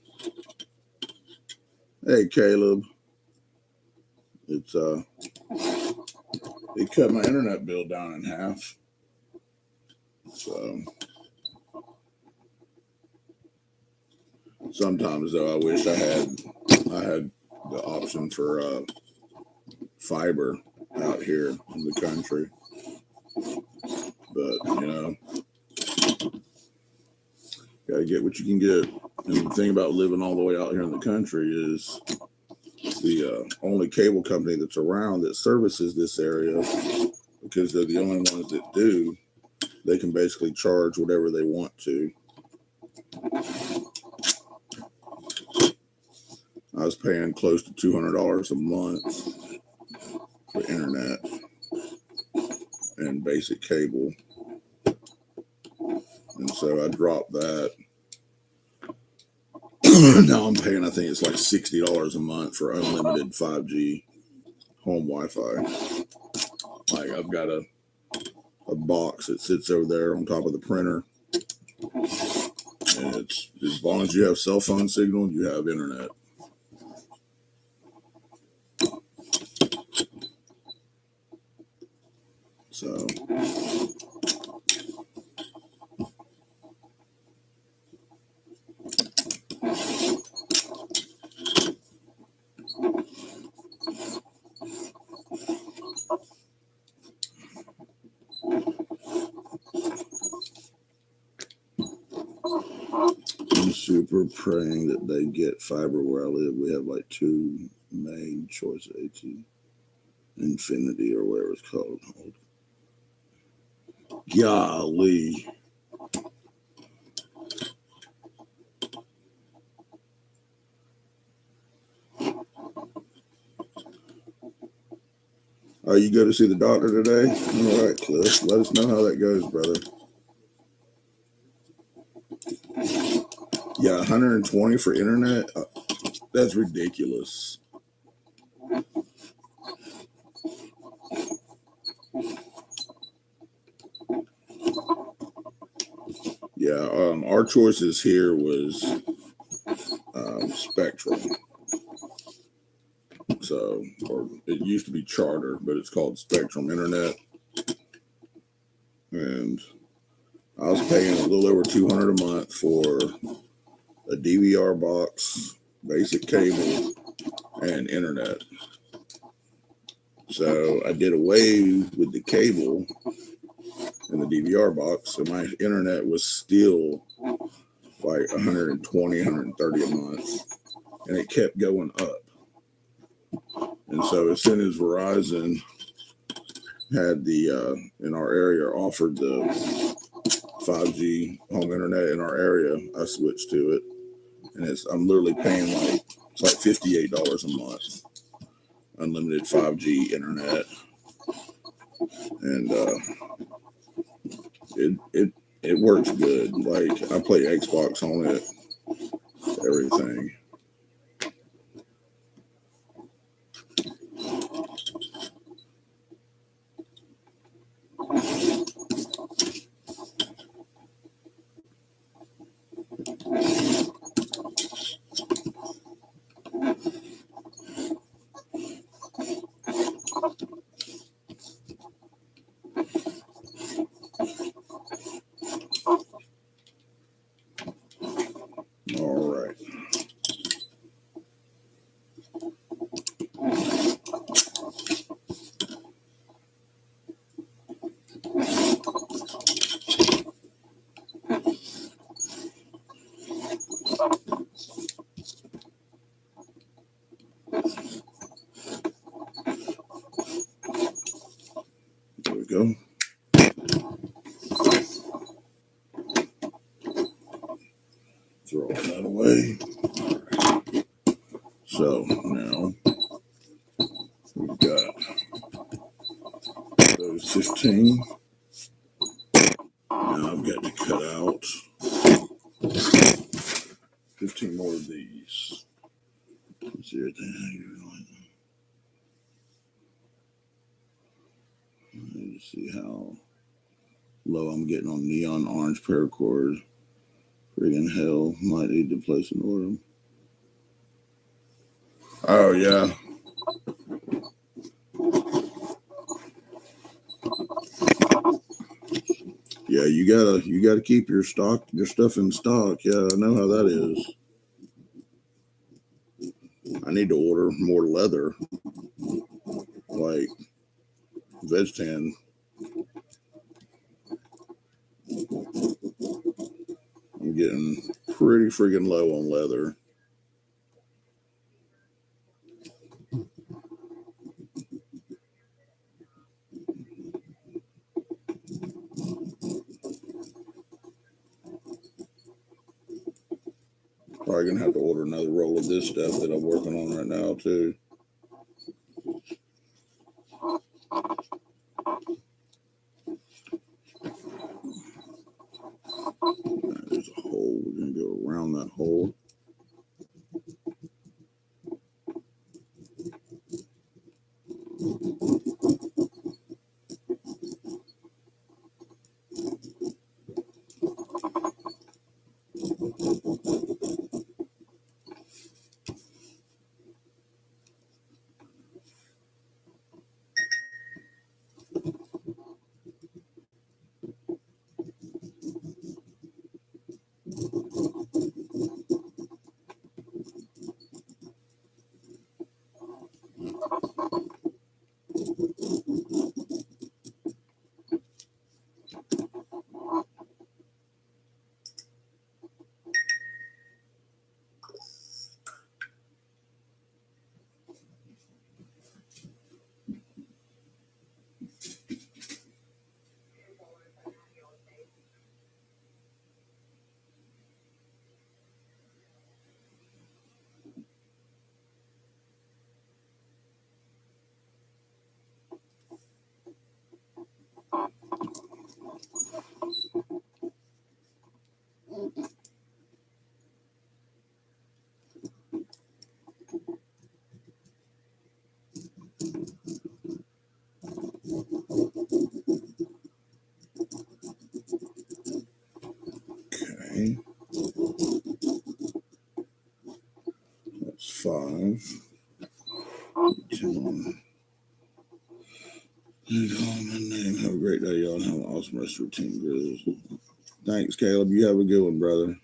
Hey, Caleb. It's it cut my internet bill down in half. So sometimes though, I wish I had the option for fiber out here in the country. But gotta get what you can get. And the thing about living all the way out here in the country is the only cable company that's around that services this area, because they're the only ones that do. They can basically charge whatever they want to. I was paying close to $200 a month for internet and basic cable. And so I dropped that. Now I'm paying, I think it's like $60 a month for unlimited 5G home Wi-Fi. Like I've got a box that sits over there on top of the printer. And it's as long as you have cell phone signal, you have internet. So I'm super praying that they get fiber where I live. We have like two main choice AT Infinity or whatever it's called. Golly. Are you going to see the doctor today? All right, Cliff. Let us know how that goes, brother. Yeah, 120 for internet? That's ridiculous. Yeah, our choices here was Spectrum. So, or it used to be Charter, but it's called Spectrum Internet. And I was paying a little over $200 a month for a DVR box, basic cable, and internet. So I did away with the cable and the DVR box, so my internet was still like 120, 130 a month, and it kept going up. And so as soon as Verizon had the in our area offered the 5G home internet in our area, I switched to it, and I'm literally paying it's like $58 a month, unlimited 5G internet, and it works good. Like I play Xbox on it, everything. All right. There we go. Throw that away. Right. So now we've got those 15. Now I've got to cut out 15 more of these. Let's see what the heck you're going. Let me see how low I'm getting on neon orange paracord. Friggin' hell, might need to place an order. Oh yeah. Yeah, you gotta keep your stuff in stock. Yeah, I know how that is. I need to order more leather, like veg tan. I'm getting pretty friggin' low on leather. Probably gonna have to order another roll of this stuff that I'm working on right now too. There's a hole. We're gonna go around that hole. 10. Call my name. Have a great day, y'all. Have an awesome rest of your team, Grizz. Thanks, Caleb. You have a good one, brother.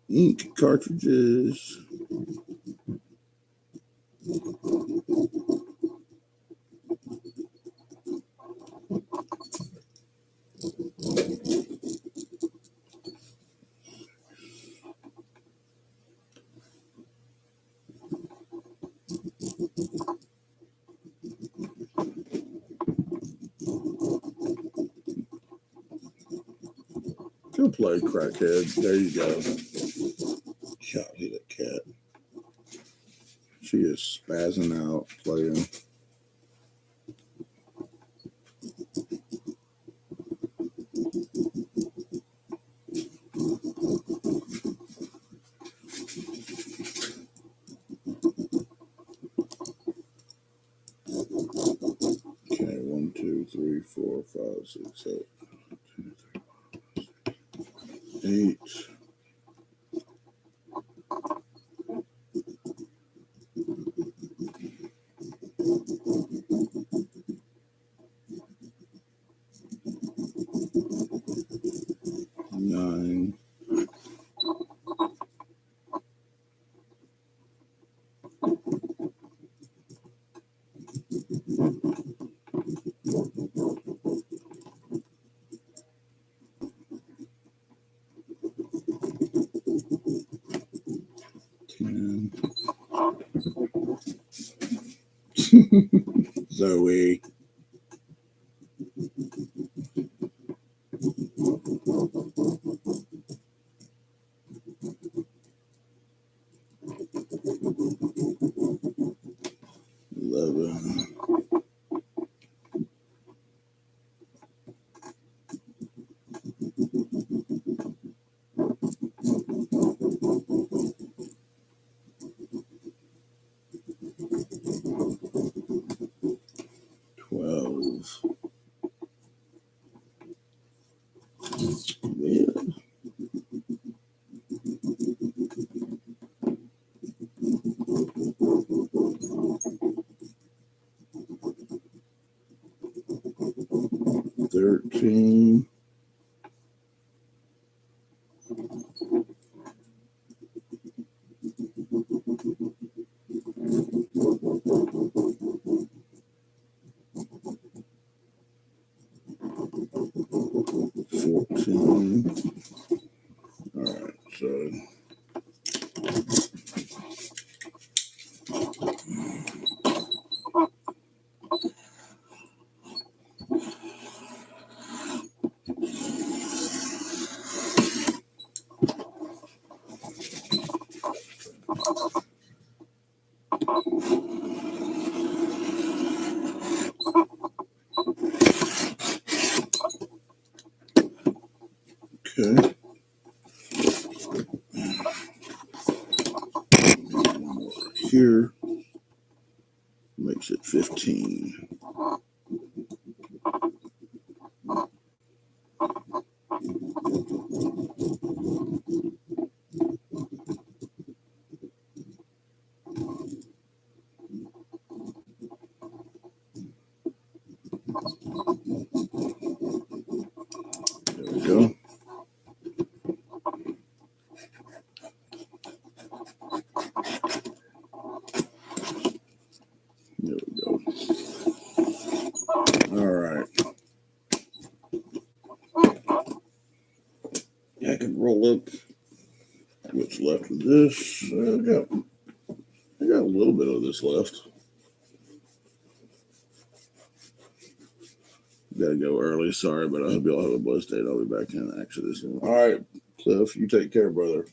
Ink cartridges. Go play, crackhead. There you go. God, hit a cat. She is spazzing out playing. Okay, 1, 2, 3, 4, 5, 6, 7, 8. 9. 10. Zoe. 11. 12. Yeah. 13. 14. All right, so okay. Here makes it 15. There we go. There we go. All right. I can roll up what's left of this. I got a little bit of this left. Gotta go early. Sorry, but I hope y'all have a blessed day. I'll be back in action this one. All right, Cliff, you take care, brother.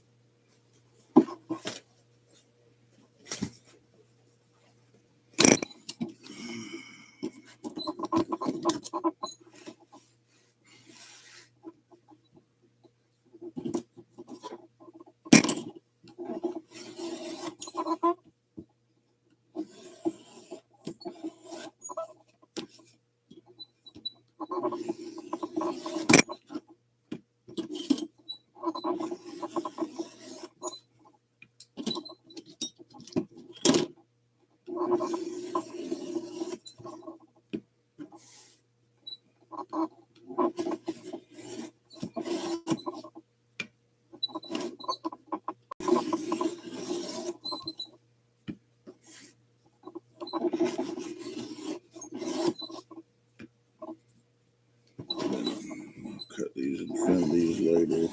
Cut these and trim these later.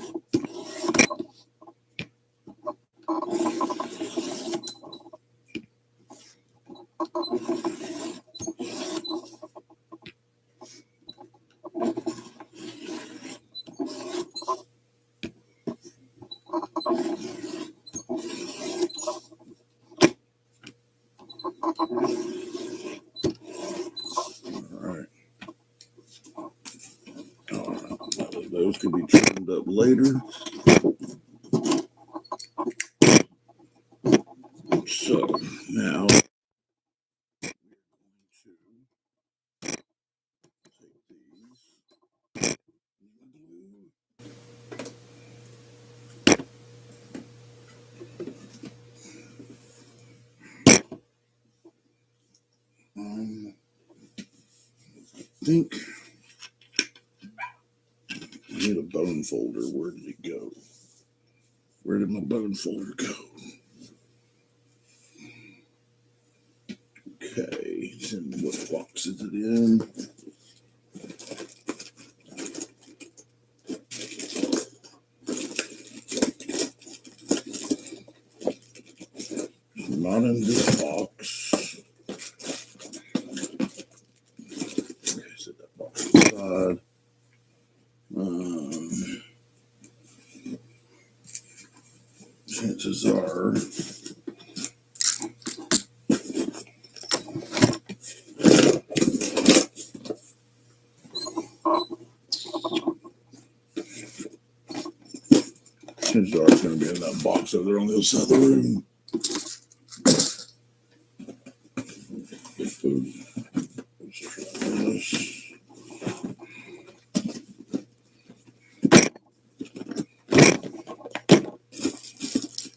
Those could be trimmed up later. So now I think I need a bone folder. Where did it go? Where did my bone folder go? Okay, and what box is it in? Not in this box. Okay, set that box aside. Chances are it's going to be in that box over there on the other side of the room.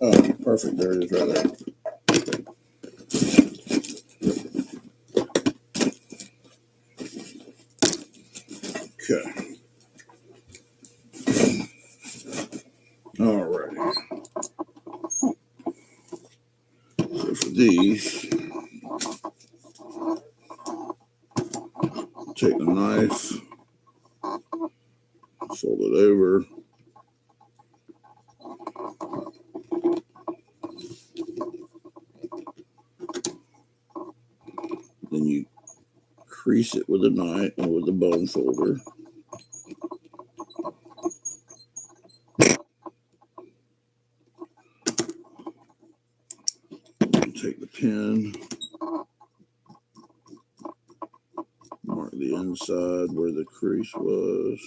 Oh, perfect. There it is right there. Okay. All right. So for these, take the knife, fold it over. Then you crease it with a knife or with a bone folder. Take the pin, mark the inside where the crease was.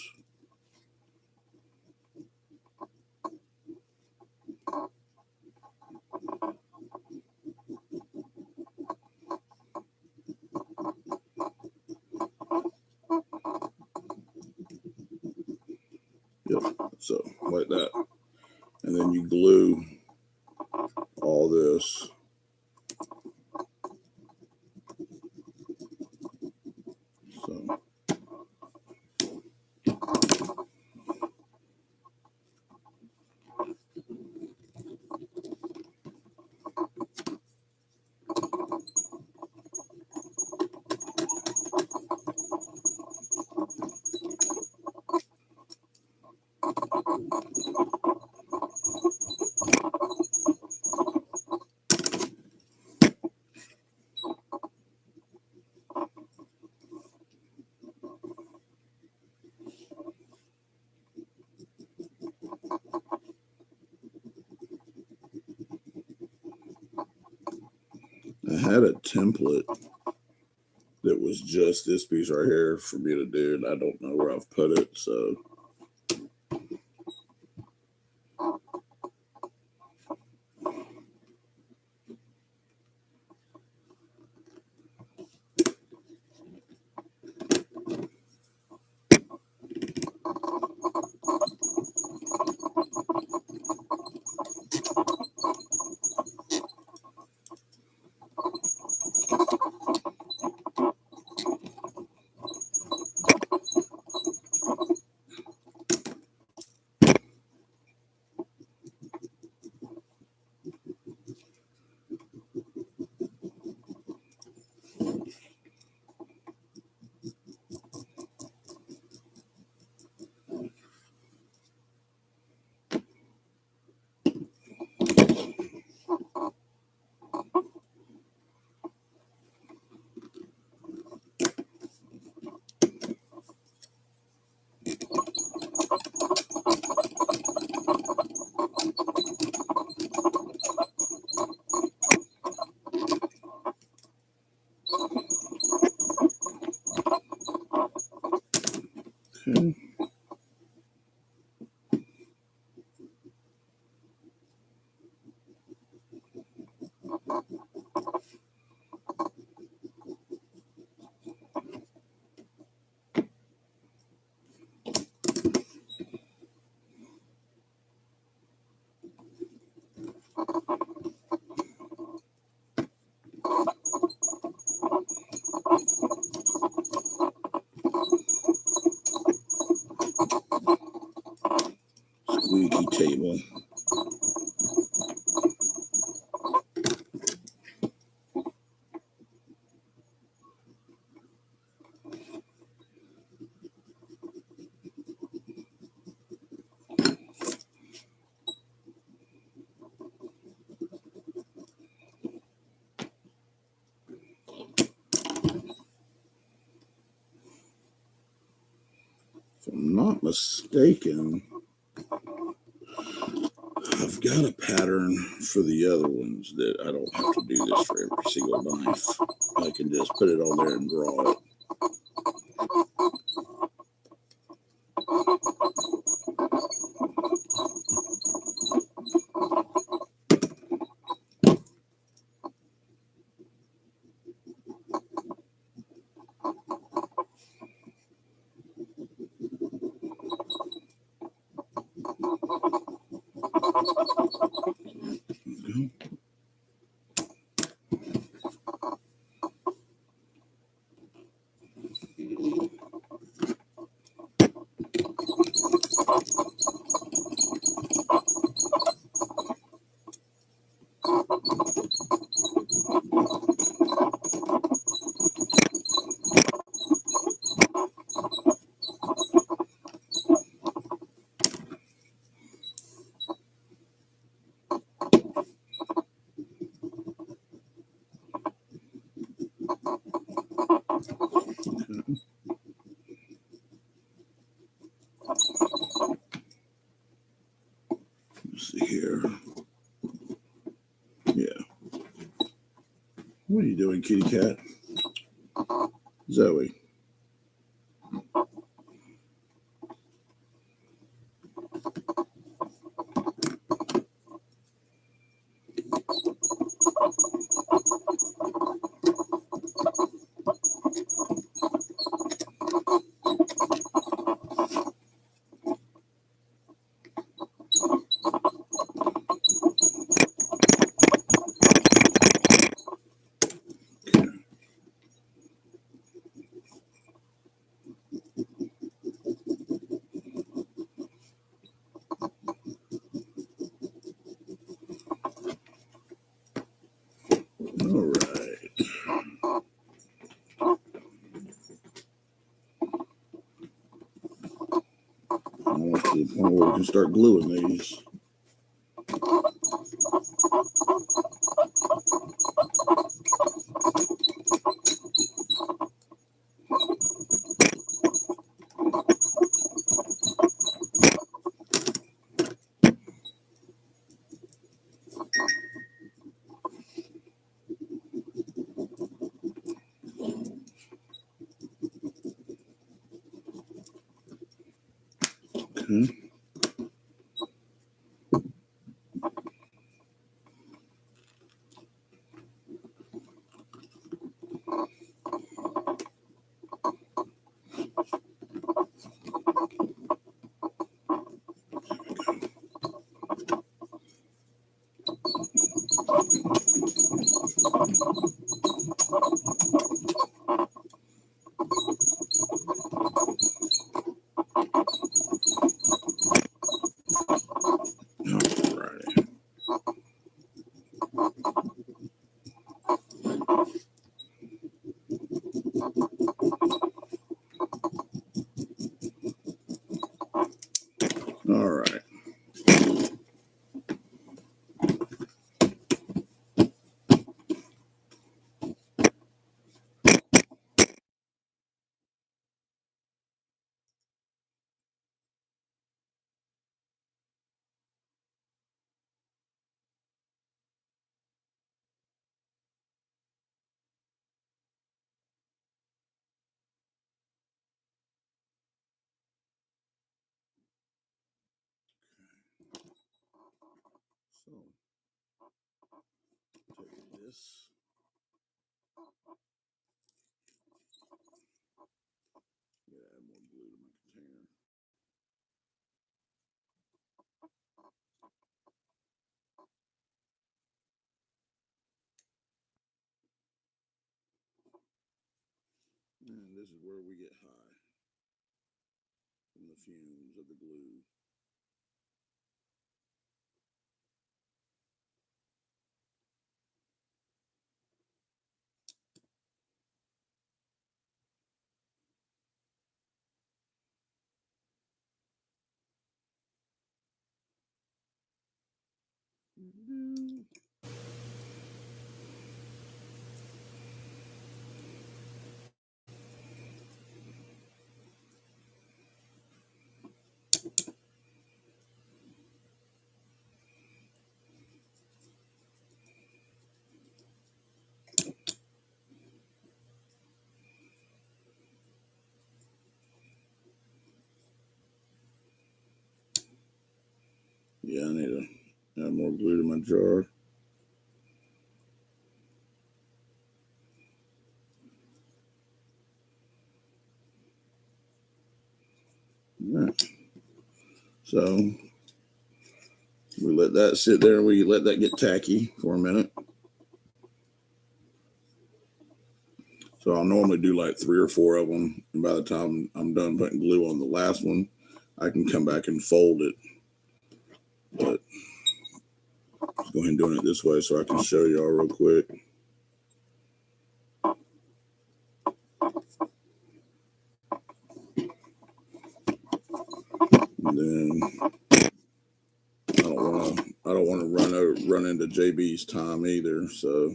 Yep, so like that. And then you glue all this. So I had a template that was just this piece right here for me to do, and I don't know where I've put it, so Okay. Squeaky table. If I'm not mistaken, I've got a pattern for the other ones that I don't have to do this for every single knife. I can just put it on there and draw it. Let's see here. Yeah. What are you doing, kitty cat? Zoe. All right. Almost to the point where we can start gluing these. Okay. So take this. Yeah, add more glue to my container. And this is where we get high from the fumes of the glue. Yeah, I need to add more glue to my jar. Right. So we let that sit there. We let that get tacky for a minute. So I'll normally do like 3 or 4 of them. And by the time I'm done putting glue on the last one, I can come back and fold it. But let's go ahead and doing it this way so I can show y'all real quick. And then I don't want to run into JB's time either. So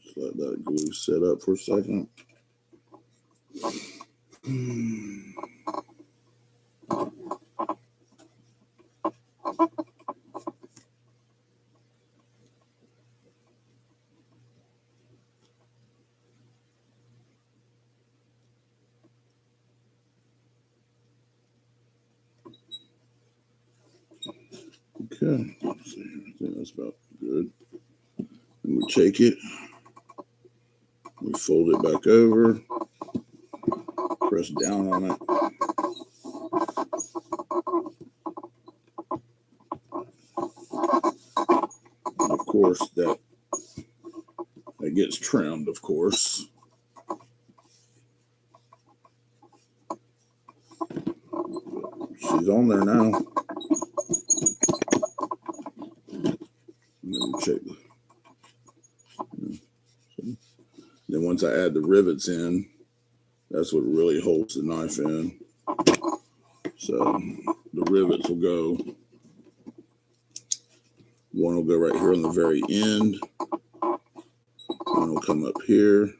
just let that glue set up for a second. Okay, let's see. I think that's about good. And we take it, we fold it back over, press down on it. And of course, that gets trimmed, of course. She's on there now. And then we check. Then once I add the rivets in, that's what really holds the knife in. So the rivets will go. One will go right here on the very end. One will come up here.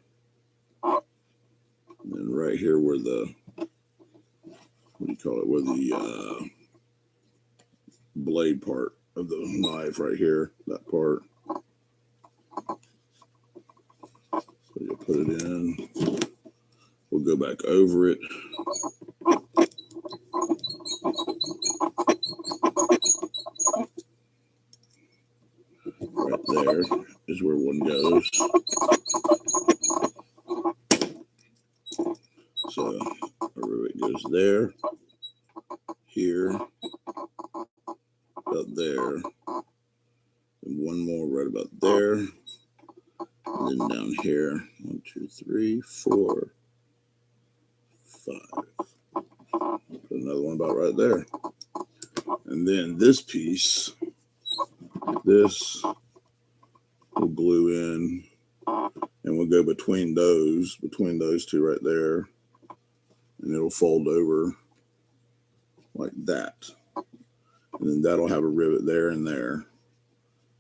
And then right here where the, what do you call it, where the blade part of the knife right here, that part. So you'll put it in. We'll go back over it. Right there is where one goes. So a rivet goes there, here, about there, and one more right about there, and then down here, 1, 2, 3, 4, 5. Put another one about right there. And then this piece, this will glue in, and we'll go between those two right there, and it'll fold over like that. And then that'll have a rivet there and there.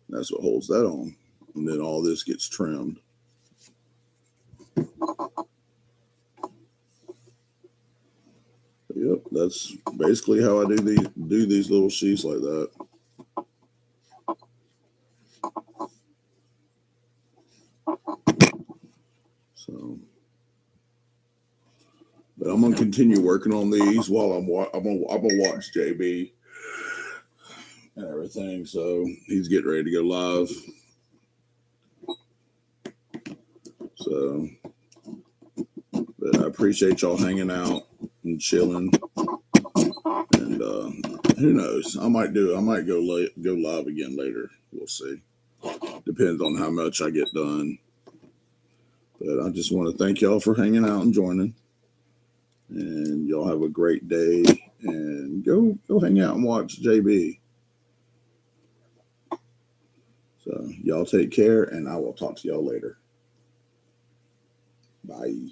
That's what holds that on. And then all this gets trimmed. Yep, that's basically how I do these little sheaths like that. So, but I'm gonna continue working on these while I'm gonna watch JB and everything. So he's getting ready to go live. So, but I appreciate y'all hanging out and chilling. And who knows? I might go live again later. We'll see. Depends on how much I get done. But I just want to thank y'all for hanging out and joining. And y'all have a great day. And go hang out and watch JB. So y'all take care, and I will talk to y'all later. Bye.